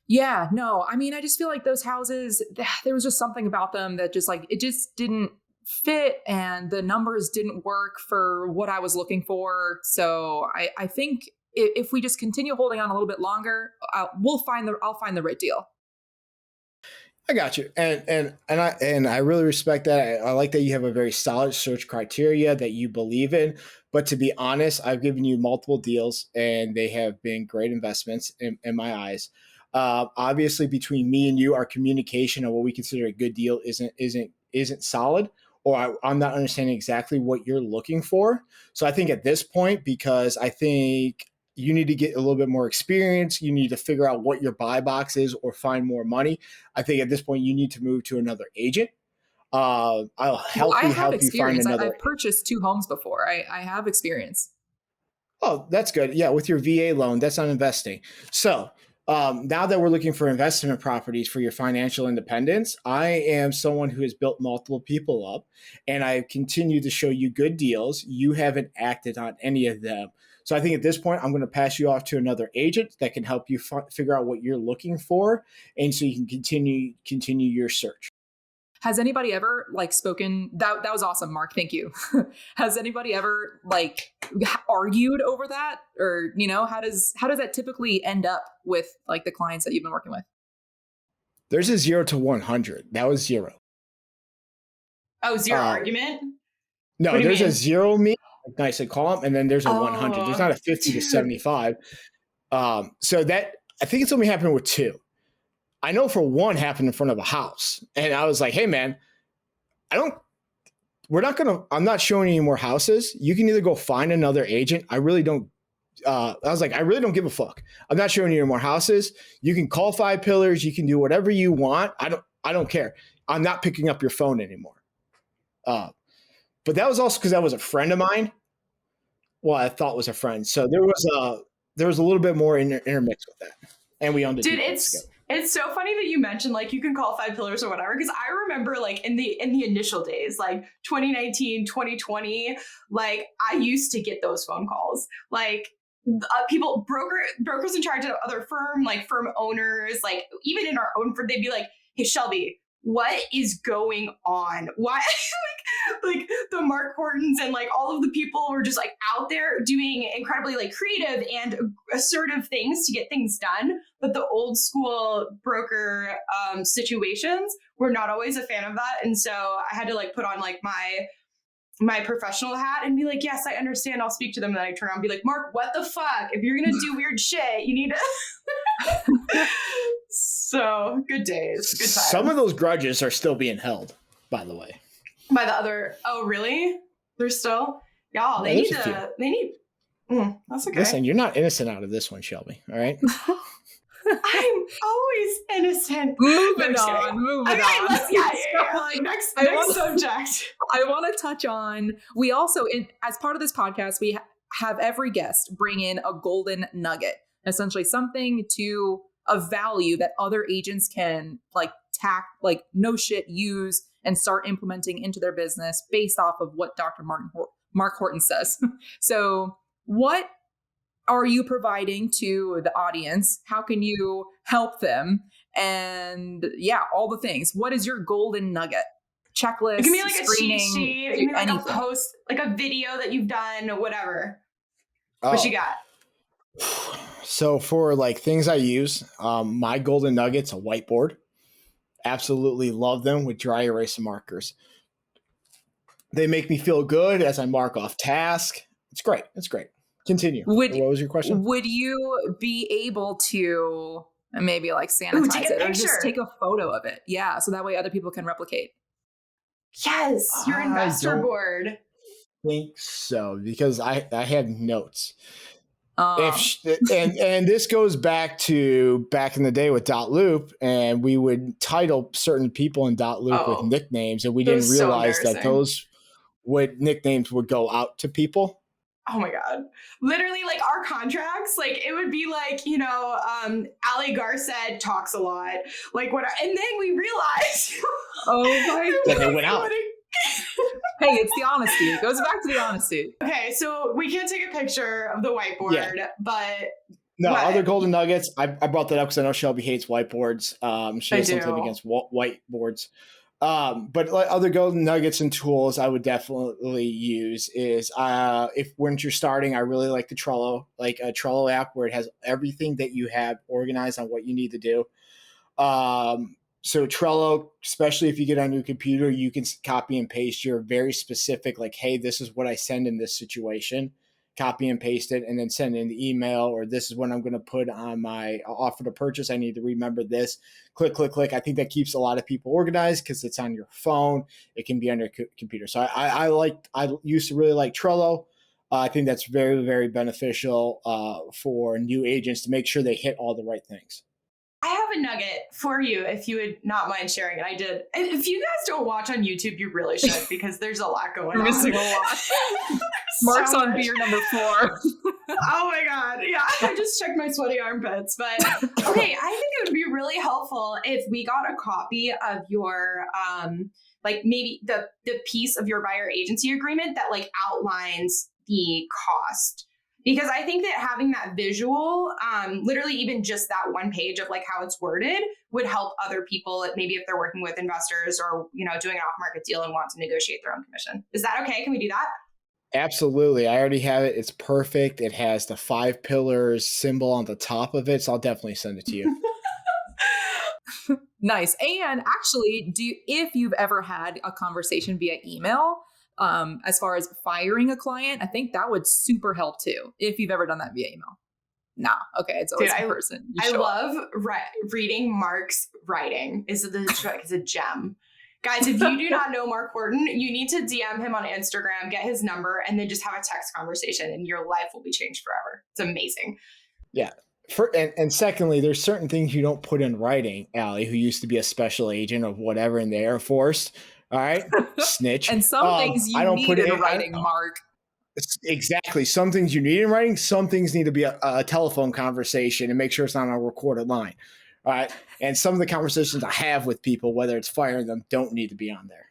Yeah, no, I mean, I just feel like those houses, there was just something about them that just like, it just didn't fit and the numbers didn't work for what I was looking for. So I think if we just continue holding on a little bit longer, I'll find the right deal. I got you. And I really respect that. I like that you have a very solid search criteria that you believe in. But to be honest, I've given you multiple deals and they have been great investments in my eyes. Obviously, between me and you, our communication on what we consider a good deal isn't solid, or I'm not understanding exactly what you're looking for. So I think at this point, because I think you need to get a little bit more experience, you need to figure out what your buy box is or find more money. I think at this point, you need to move to another agent. I'll help you find another. I've purchased 2 homes before. I have experience. Oh, that's good. Yeah, with your VA loan, that's not investing. So Now that we're looking for investment properties for your financial independence, I am someone who has built multiple people up, and I continue to show you good deals. You haven't acted on any of them. So I think at this point, I'm going to pass you off to another agent that can help you figure out what you're looking for, and so you can continue your search. Has anybody ever like spoken? That was awesome, Mark. Thank you. Has anybody ever like argued over that, or how does that typically end up with like the clients that you've been working with? There's a 0 to 100. That was 0. Oh, zero argument? No, there's a 0 me, nice and calm, and then there's a 100. There's not a 50 to 75. So that I think it's only happened with 2. I know for 1 happened in front of a house, and I was like, "Hey, man, I'm not showing you any more houses. You can either go find another agent. I really don't." I was like, "I really don't give a fuck. I'm not showing you any more houses. You can call 5 pillars. You can do whatever you want. I don't care. I'm not picking up your phone anymore." But that was also because that was a friend of mine. Well, I thought was a friend. So there was a little bit more intermixed with that, and we owned it. Dude, it's so funny that you mentioned like you can call 5 pillars or whatever, because I remember like in the initial days, like 2019, 2020, like I used to get those phone calls, like brokers in charge of other firm, like firm owners, like even in our own firm, they'd be like, "Hey, Shelby, what is going on? Why?" like the Mark Hortons and like all of the people were just like out there doing incredibly like creative and assertive things to get things done. But the old school broker situations were not always a fan of that. And so I had to like put on like my professional hat and be like, "Yes, I understand. I'll speak to them." And then I turn around and be like, "Mark, what the fuck? If you're going to do weird shit, you need to." So good days. Good times. Some of those grudges are still being held, by the way. By the other, oh really? They're still, y'all. They need. That's okay. Listen, you're not innocent out of this one, Shelby. All right. I'm always innocent. Moving on. Next subject. I want to touch on. We also, as part of this podcast, we have every guest bring in a golden nugget, essentially something of value that other agents can like no shit use and start implementing into their business based off of what Dr. Mark Horton says. So what are you providing to the audience? How can you help them? And all the things. What is your golden nugget? Checklist, it can be like screening, a cheat sheet. It can be like a post, like a video that you've done, whatever. What you got? So for like things I use, my golden nugget's a whiteboard. Absolutely love them with dry erase markers. They make me feel good as I mark off task. It's great. Continue. What was your question? Would you be able to maybe like sanitize it or just take a photo of it? Yeah. So that way other people can replicate. Yes. Your investor board. I think so, because I have notes. And this goes back in the day with .loop, and we would title certain people in .loop with nicknames, and we didn't realize that those nicknames would go out to people. Oh my God. Literally like our contracts, like it would be like, Ali Garced talks a lot, like what, and then we realized, oh my God, that it went out. Hey, it's the honesty. It goes back to the honesty. Okay, so we can't take a picture of the whiteboard, but no, other golden nuggets. I brought that up because I know Shelby hates whiteboards. She has something against whiteboards. But like other golden nuggets and tools I would definitely use is once you're starting, I really like the Trello, like a Trello app where it has everything that you have organized on what you need to do. So Trello, especially if you get on your computer, you can copy and paste your very specific, like, hey, this is what I send in this situation. Copy and paste it, and then send in the email, or this is what I'm going to put on my offer to purchase. I need to remember this. Click, click, click. I think that keeps a lot of people organized because it's on your phone. It can be on your computer. So I used to really like Trello. I think that's very, very beneficial for new agents to make sure they hit all the right things. I have a nugget for you if you would not mind sharing it. I did. And if you guys don't watch on YouTube, you really should because there's a lot going on. We're missing a lot. Mark's on beer number 4. Oh my God. Yeah. I just checked my sweaty armpits. But okay, I think it would be really helpful if we got a copy of your like maybe the piece of your buyer agency agreement that like outlines the cost. Because I think that having that visual, literally even just that one page of like how it's worded would help other people, maybe if they're working with investors or, you know, doing an off-market deal and want to negotiate their own commission. Is that okay? Can we do that? Absolutely. I already have it. It's perfect. It has the 5 pillars symbol on the top of it. So I'll definitely send it to you. Nice. And actually, if you've ever had a conversation via email, as far as firing a client, I think that would super help too. If you've ever done that via email. Nah. Okay. It's always in person. I love reading Mark's writing. It's a gem. Guys, if you do not know Mark Horton, you need to DM him on Instagram, get his number, and then just have a text conversation and your life will be changed forever. It's amazing. Yeah. And secondly, there's certain things you don't put in writing, Allie, who used to be a special agent of whatever in the Air Force. All right. Snitch. And some things you need in writing, Mark. Exactly. Some things you need in writing. Some things need to be a telephone conversation and make sure it's not on a recorded line. All right. And some of the conversations I have with people, whether it's firing them, don't need to be on there.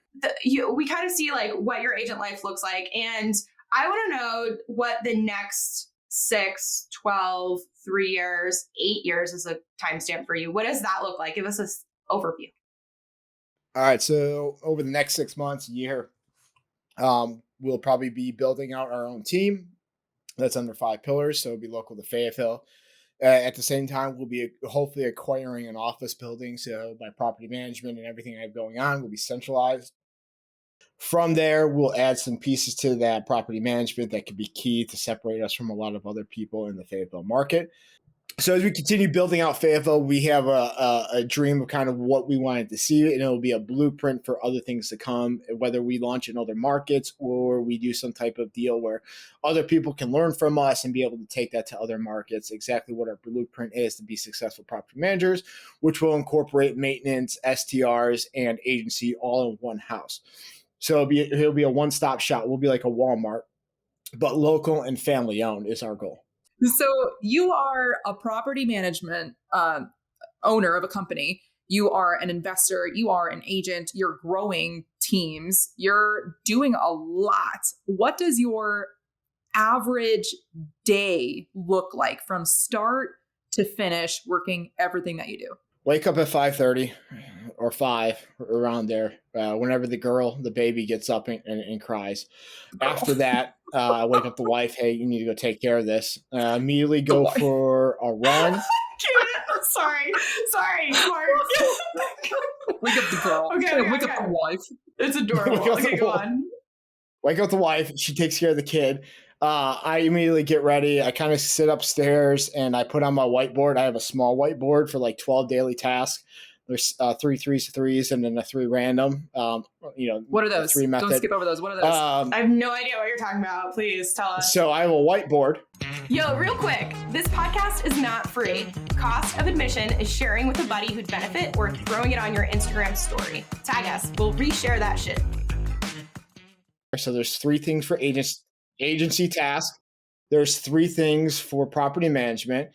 We kind of see like what your agent life looks like. And I want to know what the next 6, 12, 3 years, 8 years is a timestamp for you. What does that look like? Give us an overview. All right. So over the next 6 months, year, we'll probably be building out our own team. That's under 5 pillars. So it'll be local to Fayetteville. At the same time, we'll be hopefully acquiring an office building. So my property management and everything I have going on will be centralized. From there, we'll add some pieces to that property management that could be key to separate us from a lot of other people in the Fayetteville market. So as we continue building out Fayetteville, we have a dream of kind of what we wanted to see, and it'll be a blueprint for other things to come, whether we launch in other markets or we do some type of deal where other people can learn from us and be able to take that to other markets, exactly what our blueprint is to be successful property managers, which will incorporate maintenance, STRs, and agency all in one house. So it'll be a one-stop shop. We'll be like a Walmart, but local and family owned is our goal. So you are a property management owner of a company. You are an investor. You are an agent. You're growing teams. You're doing a lot. What does your average day look like from start to finish working everything that you do? Wake up at 5:30 or 5, around there, whenever the baby gets up and cries. After that, I wake up the wife, hey, you need to go take care of this. Immediately go for a run. Sorry, Mark. Wake up the girl. Okay, wake up the wife. It's adorable. Okay, go on. Wake up the wife. She takes care of the kid. I immediately get ready. I kind of sit upstairs and I put on my whiteboard. I have a small whiteboard for like 12 daily tasks. There's 3 3s and then a 3 random. What are those? 3 method. Don't skip over those. What are those? I have no idea what you're talking about. Please tell us. So I have a whiteboard. Yo, real quick. This podcast is not free. Cost of admission is sharing with a buddy who'd benefit or throwing it on your Instagram story. Tag us. We'll reshare that shit. So there's 3 things for agency task. There's 3 things for property management.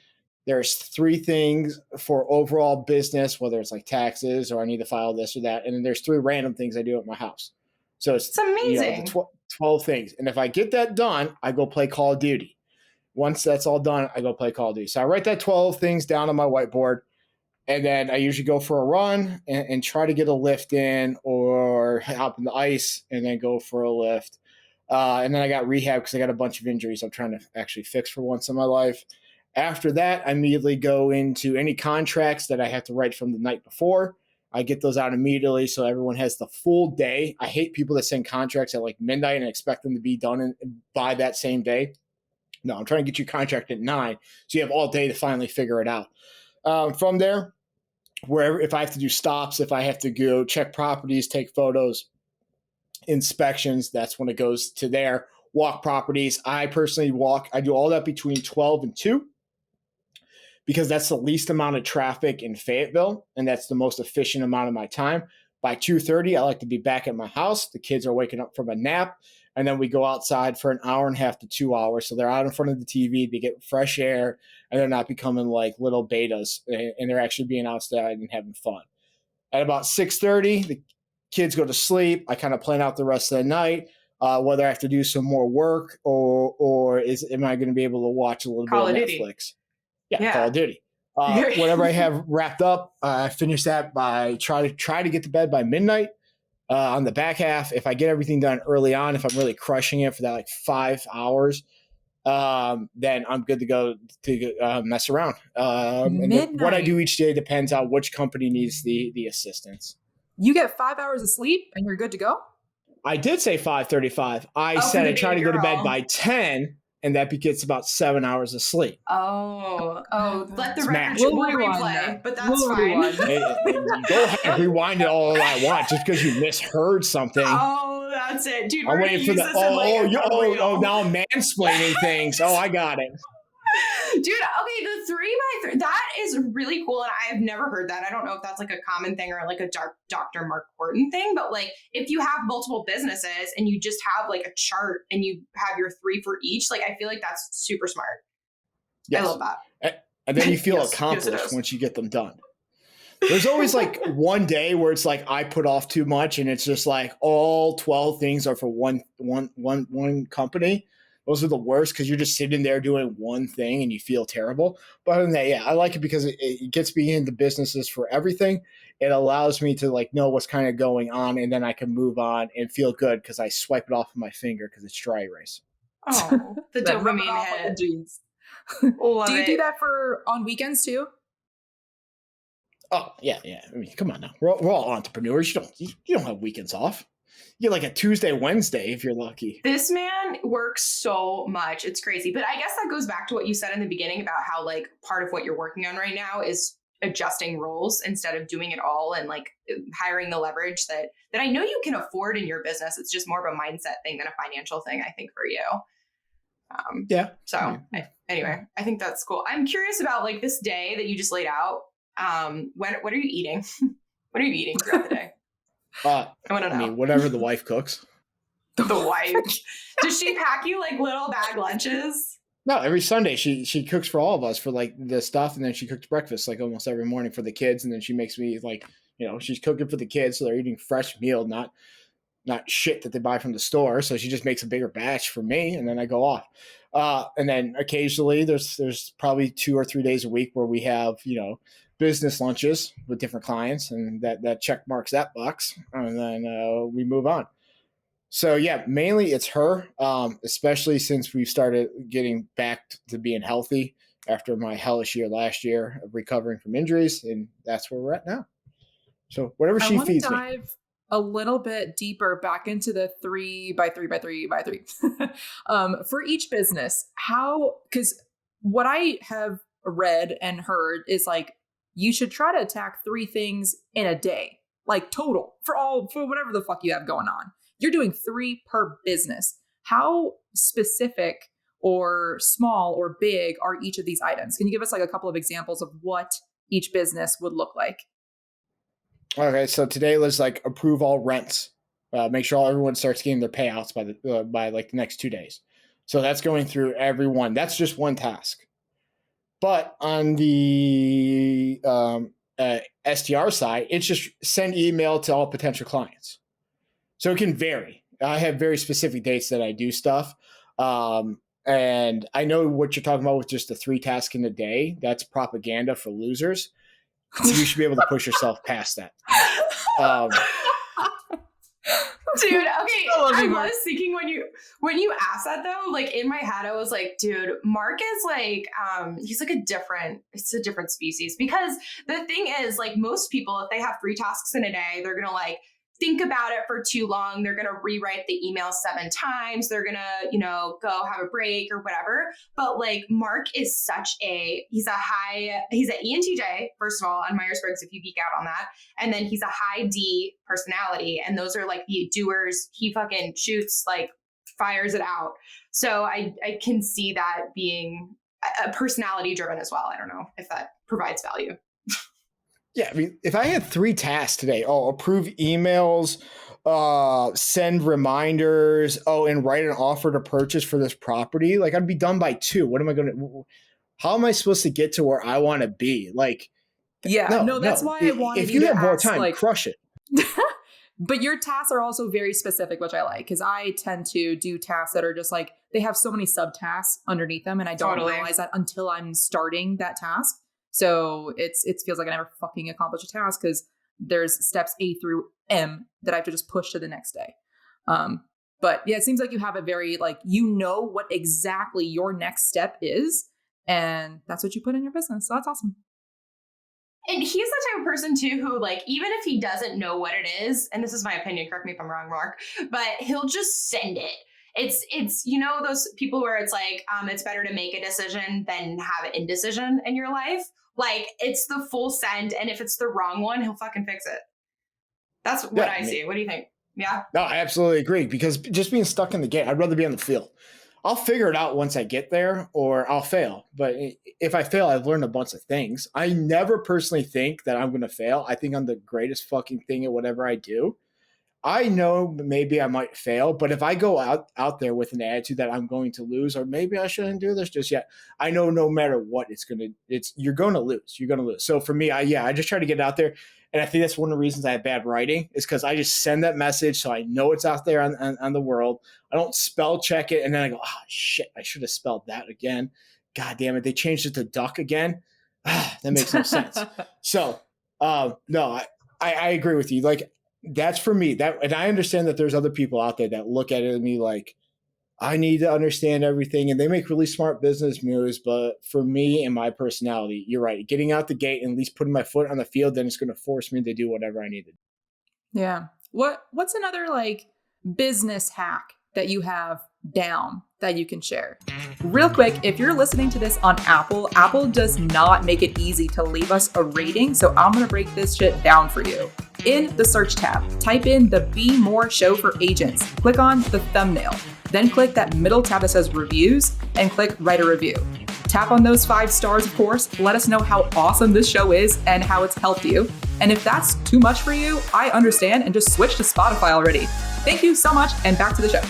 There's 3 things for overall business, whether it's like taxes or I need to file this or that. And then there's 3 random things I do at my house. So it's amazing. 12 things. And if I get that done, I go play Call of Duty. Once that's all done, I go play Call of Duty. So I write that 12 things down on my whiteboard. And then I usually go for a run and try to get a lift in or hop in the ice and then go for a lift. And then I got rehab because I got a bunch of injuries I'm trying to actually fix for once in my life. After that, I immediately go into any contracts that I have to write from the night before. I get those out immediately so everyone has the full day. I hate people that send contracts at like midnight and expect them to be done by that same day. No, I'm trying to get you contract at 9 so you have all day to finally figure it out. From there, if I have to do stops, if I have to go check properties, take photos, inspections, that's when it goes to there. Walk properties. I personally walk. I do all that between 12 and 2. because that's the least amount of traffic in Fayetteville, and that's the most efficient amount of my time. By 2:30, I like to be back at my house. The kids are waking up from a nap, and then we go outside for an hour and a half to 2 hours. So they're out in front of the TV, they get fresh air, and they're not becoming like little betas, and they're actually being outside and having fun. At about 6:30, the kids go to sleep. I kind of plan out the rest of the night, whether I have to do some more work or am I going to be able to watch a little bit of Netflix? Yeah, Call of Duty. Whatever I have wrapped up, I finish that by try to get to bed by midnight. On the back half, if I get everything done early on, if I'm really crushing it for that like 5 hours, then I'm good to go to mess around. And what I do each day depends on which company needs the assistance. You get 5 hours of sleep and you're good to go? I did say 5:35. I said I try to go to bed by 10, and that gets about 7 hours of sleep. Oh, let the record we'll replay, but that's fine. Go ahead and rewind it all I want just because you misheard something. Oh, that's it. Dude, I'm waiting for the, now I'm mansplaining things. Oh, I got it. Dude, okay, the 3x3, that is really cool. And I've never heard that. I don't know if that's like a common thing or like a Dr. Mark Horton thing, but like if you have multiple businesses and you just have like a chart and you have your 3 for each, like I feel like that's super smart. Yes. I love that. And then you feel accomplished once you get them done. There's always like one day where it's like I put off too much and it's just like all 12 things are for one company. Those are the worst because you're just sitting there doing one thing and you feel terrible. But other than that, yeah, I like it because it gets me into businesses for everything. It allows me to like know what's kind of going on, and then I can move on and feel good because I swipe it off of my finger because it's dry erase. Oh, the dopamine hit. Do you do that on weekends too? Oh yeah. I mean, come on now. We're all entrepreneurs. You don't have weekends off. You get like a Tuesday, Wednesday if you're lucky. This man works so much. It's crazy. But I guess that goes back to what you said in the beginning about how like part of what you're working on right now is adjusting roles instead of doing it all and like hiring the leverage that I know you can afford in your business. It's just more of a mindset thing than a financial thing, I think, for you. Anyway, I think that's cool. I'm curious about like this day that you just laid out. What are you eating? What are you eating throughout the day? I want to know. I mean, whatever the wife cooks. The wife. Does she pack you like little bag lunches? No, every Sunday she cooks for all of us for like the stuff, and then she cooks breakfast like almost every morning for the kids, and then she makes me like, she's cooking for the kids, so they're eating fresh meal, not shit that they buy from the store. So she just makes a bigger batch for me, and then I go off. And then occasionally there's probably 2 or 3 days a week where we have, business lunches with different clients, and that check marks that box, and then we move on. So yeah, mainly it's her, especially since we've started getting back to being healthy after my hellish year last year of recovering from injuries, and that's where we're at now. So whatever she feeds me. I want to dive a little bit deeper back into the 3x3x3 for each business. Because what I have read and heard is like, you should try to attack 3 things in a day, like total for whatever the fuck you have going on. You're doing 3 per business. How specific or small or big are each of these items? Can you give us like a couple of examples of what each business would look like? Okay, so today let's like approve all rents. Make sure everyone starts getting their payouts by like the next 2 days. So that's going through everyone. That's just one task. But on the STR side, it's just send email to all potential clients. So it can vary. I have very specific dates that I do stuff. And I know what you're talking about with just the 3 tasks in a day. That's propaganda for losers. You should be able to push yourself past that. Dude, okay. I was thinking when you asked that though, like in my head, I was like, dude, Mark is like, he's like it's a different species, because the thing is like most people, if they have 3 tasks in a day, they're going to like think about it for too long. They're going to rewrite the email 7 times. They're going to, go have a break or whatever. But like Mark is he's an ENTJ, first of all, on Myers-Briggs, if you geek out on that. And then he's a high D personality. And those are like the doers. He fucking shoots, like fires it out. So I can see that being personality driven as well. I don't know if that provides value. Yeah, I mean, if I had 3 tasks today, approve emails, send reminders, and write an offer to purchase for this property, like I'd be done by 2. What am I going to? How am I supposed to get to where I want to be? Like, no, that's why I wanted if you you to have more ask, time, like, crush it. But your tasks are also very specific, which I like, because I tend to do tasks that are just like, they have so many subtasks underneath them, and I don't realize that until I'm starting that task. So it feels like I never fucking accomplish a task because there's steps A through M that I have to just push to the next day. But yeah, it seems like you have a very, like, you know what exactly your next step is, and that's what you put in your business. So that's awesome. And he's the type of person too who, like, even if he doesn't know what it is, and this is my opinion, correct me if I'm wrong, Mark, but he'll just send it. It's you know, those people where it's like, it's better to make a decision than have an indecision in your life. Like, it's the full send, and if it's the wrong one, he'll fucking fix it. That's what I see. What do you think? Yeah. No, I absolutely agree, because just being stuck in the game, I'd rather be on the field. I'll figure it out once I get there, or I'll fail. But if I fail, I've learned a bunch of things. I never personally think that I'm going to fail. I think I'm the greatest fucking thing at whatever I do. I know maybe I might fail, but if I go out there with an attitude that I'm going to lose, or maybe I shouldn't do this just yet, I know no matter what, you're going to lose. You're going to lose. So for me, I just try to get out there. And I think that's one of the reasons I have bad writing, is because I just send that message so I know it's out there on the world. I don't spell check it, and then I go, oh, shit, I should have spelled that again. God damn it, they changed it to duck again. That makes no sense. So, no, I agree with you. Like, that's for me. And I understand that there's other people out there that look at it and me like, I need to understand everything, and they make really smart business moves. But for me and my personality, you're right. Getting out the gate and at least putting my foot on the field, then it's going to force me to do whatever I need to do. Yeah. What's another, like, business hack that you have down that you can share? Real quick, if you're listening to this on Apple does not make it easy to leave us a rating. So I'm going to break this shit down for you. In the search tab, type in the Be More Show for Agents. Click on the thumbnail. Then click that middle tab that says reviews and click write a review. Tap on those 5 stars, of course. Let us know how awesome this show is and how it's helped you. And if that's too much for you, I understand, and just switch to Spotify already. Thank you so much, and back to the show.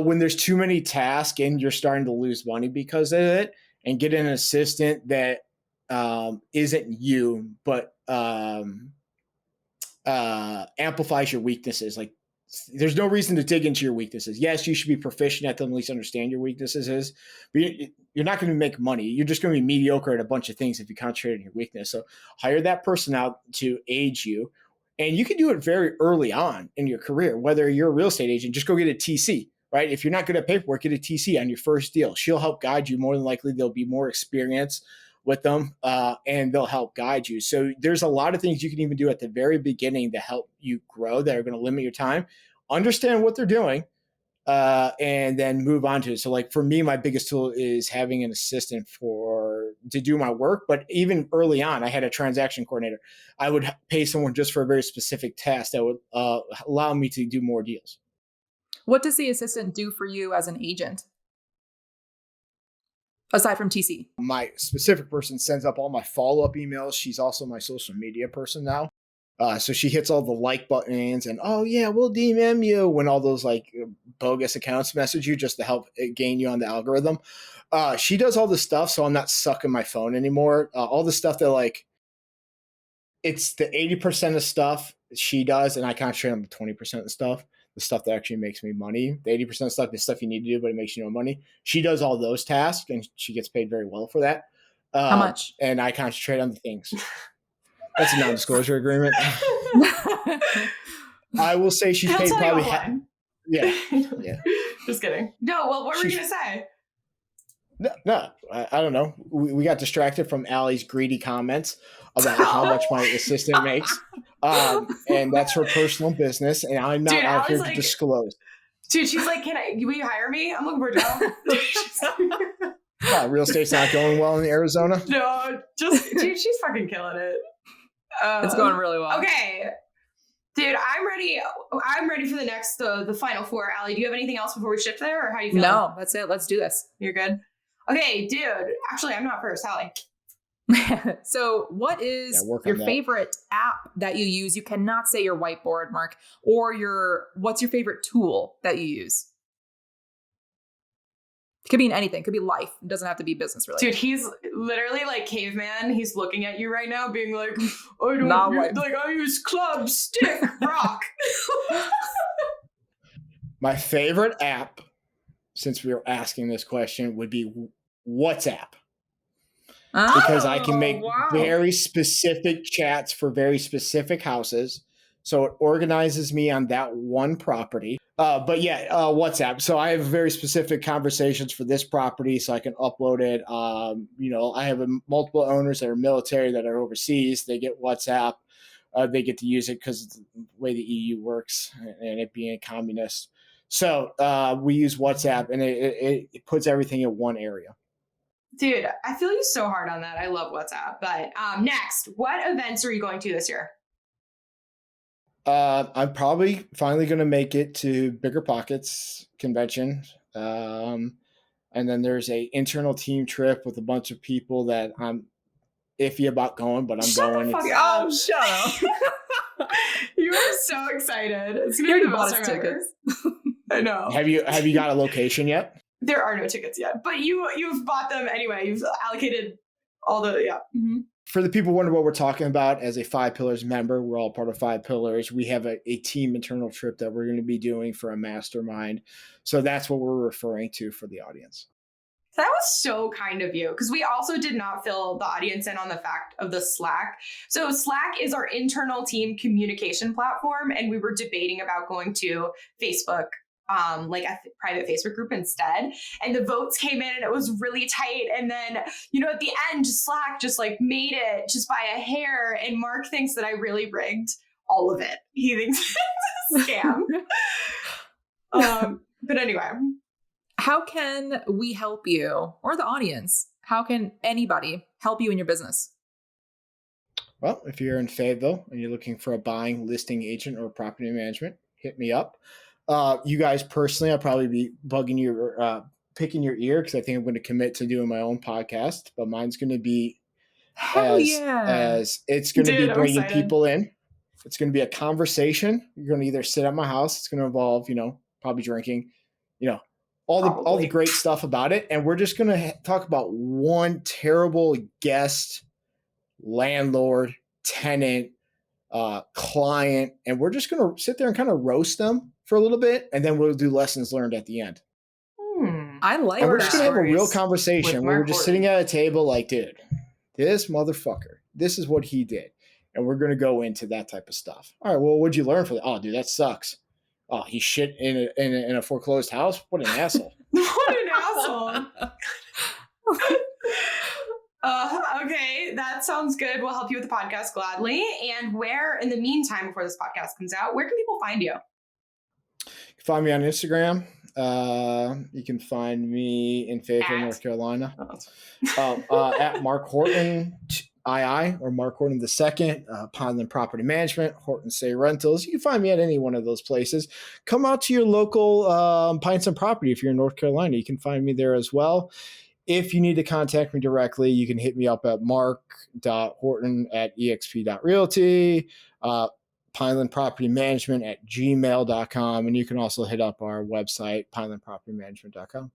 When there's too many tasks and you're starting to lose money because of it, and get an assistant that isn't you, but amplifies your weaknesses. Like, there's no reason to dig into your weaknesses. Yes, you should be proficient at them, at least understand your weaknesses, but you're not going to make money. You're just going to be mediocre at a bunch of things if you concentrate on your weakness. So hire that person out to aid you. And you can do it very early on in your career. Whether you're a real estate agent, just go get a TC, right? If you're not good at paperwork, get a TC on your first deal. She'll help guide you. More than likely, there'll be more experience with them, and they'll help guide you. So there's a lot of things you can even do at the very beginning to help you grow that are going to limit your time. Understand what they're doing, and then move on to it. So, like, for me, my biggest tool is having an assistant to do my work. But even early on, I had a transaction coordinator. I would pay someone just for a very specific task that would allow me to do more deals. What does the assistant do for you as an agent? Aside from TC? My specific person sends up all my follow-up emails. She's also my social media person now. So she hits all the like buttons and, oh yeah, we'll DM you when all those like bogus accounts message you just to help gain you on the algorithm. She does all the stuff, so I'm not sucking my phone anymore. All the stuff that, like, it's the 80% of stuff she does, and I concentrate on the 20% of stuff. The stuff that actually makes me money. The 80% of stuff is stuff you need to do, but it makes you no money. She does all those tasks, and she gets paid very well for that. How much? And I concentrate on the things. That's a non-disclosure agreement. I will say she's paid probably yeah. Just kidding. No, well, what were you going to say? No, I don't know. We got distracted from Allie's greedy comments about how much my assistant makes. And that's her personal business, and I'm not out here to disclose. Dude, she's like, will you hire me? I'm looking for a job. Real estate's not going well in Arizona? No, dude, she's fucking killing it. It's going really well. Okay. Dude, I'm ready. I'm ready for the final 4. Allie, do you have anything else before we shift there, or how do you feel? No, that's it. Let's do this. You're good? Okay, dude. Actually, I'm not first. Hallie. So what is your favorite app that you use? You cannot say your whiteboard, Mark, or what's your favorite tool that you use? It could be in anything. It could be life. It doesn't have to be business related. Dude, he's literally like caveman. He's looking at you right now being like, I use club, stick, rock. My favorite app, since we were asking this question, would be WhatsApp. Because I can make very specific chats for very specific houses. So it organizes me on that one property. But yeah, WhatsApp. So I have very specific conversations for this property so I can upload it. I have multiple owners that are military that are overseas. They get WhatsApp. They get to use it because of the way the EU works and it being a communist. So we use WhatsApp and it puts everything in one area. Dude, I feel you so hard on that. I love WhatsApp. But next, what events are you going to this year? I'm probably finally going to make it to Bigger Pockets convention. And then there's a internal team trip with a bunch of people that I'm iffy about going, but I'm going. Shut up. You are so excited. It's going to be the best time ever. I know. Have you got a location yet? There are no tickets yet, but you've bought them anyway. You've allocated all the, yeah. Mm-hmm. For the people who wonder what we're talking about, as a 5 Pillars member, we're all part of 5 Pillars. We have a team internal trip that we're going to be doing for a mastermind. So that's what we're referring to for the audience. That was so kind of you, because we also did not fill the audience in on the fact of the Slack. So Slack is our internal team communication platform, and we were debating about going to Facebook, like a private Facebook group instead. And the votes came in and it was really tight. And then, at the end, Slack just like made it just by a hair. And Mark thinks that I really rigged all of it. He thinks it's a scam. But anyway. How can we help you, or the audience? How can anybody help you in your business? Well, if you're in Fayetteville and you're looking for a buying, listing agent, or property management, hit me up. You guys personally, I'll probably be bugging you, picking your ear, because I think I'm going to commit to doing my own podcast. But mine's going to be as it's going to be bringing people in. It's going to be a conversation. You're going to either sit at my house. It's going to involve, probably drinking, all the great stuff about it. And we're just going to talk about one terrible guest, landlord, tenant, client, and we're just going to sit there and kind of roast them for a little bit, and then we'll do lessons learned at the end. I like and we're just going to have a real conversation where we're just sitting at a table like, dude, this motherfucker, this is what he did. And we're going to go into that type of stuff. All right, well, what'd you learn from that? Oh, dude, that sucks. Oh, he shit in a foreclosed house? What an asshole. What an asshole. Okay, that sounds good. We'll help you with the podcast gladly. And where, in the meantime, before this podcast comes out, where can people find you? You can find me on Instagram. You can find me in Fayetteville, North Carolina. At Mark Horton II or Mark Horton II, Pineland Property Management, Horton II Rentals. You can find me at any one of those places. Come out to your local Pines and Property if you're in North Carolina. You can find me there as well. If you need to contact me directly, you can hit me up at mark.horton@exp.realty, Pineland Property Management @gmail.com. And you can also hit up our website, pinelandpropertymanagement.com.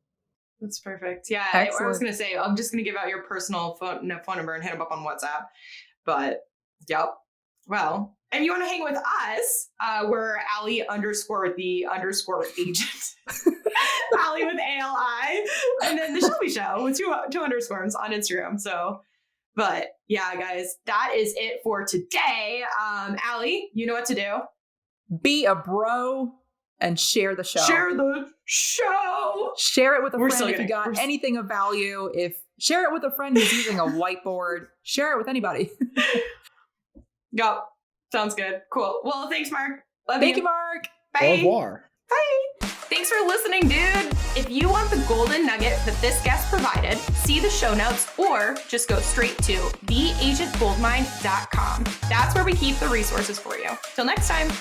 That's perfect. Yeah, I was going to say, I'm just going to give out your personal phone number and hit them up on WhatsApp. But, yep. Well, if you want to hang with us, we're Allie _the_agent. Allie with ALI. And then the Shelby Show with two underscores on Instagram. So, but yeah, guys, that is it for today. Allie, you know what to do. Be a bro and share the show. Share the show. Share it with a friend if you got anything of value. Share it with a friend who's using a whiteboard. Share it with anybody. Yep. Sounds good. Cool. Well, thanks, Mark. Thank you, Mark. Bye. Au revoir. Bye. Thanks for listening, dude. If you want the golden nugget that this guest provided, see the show notes or just go straight to theagentgoldmine.com. That's where we keep the resources for you. Till next time.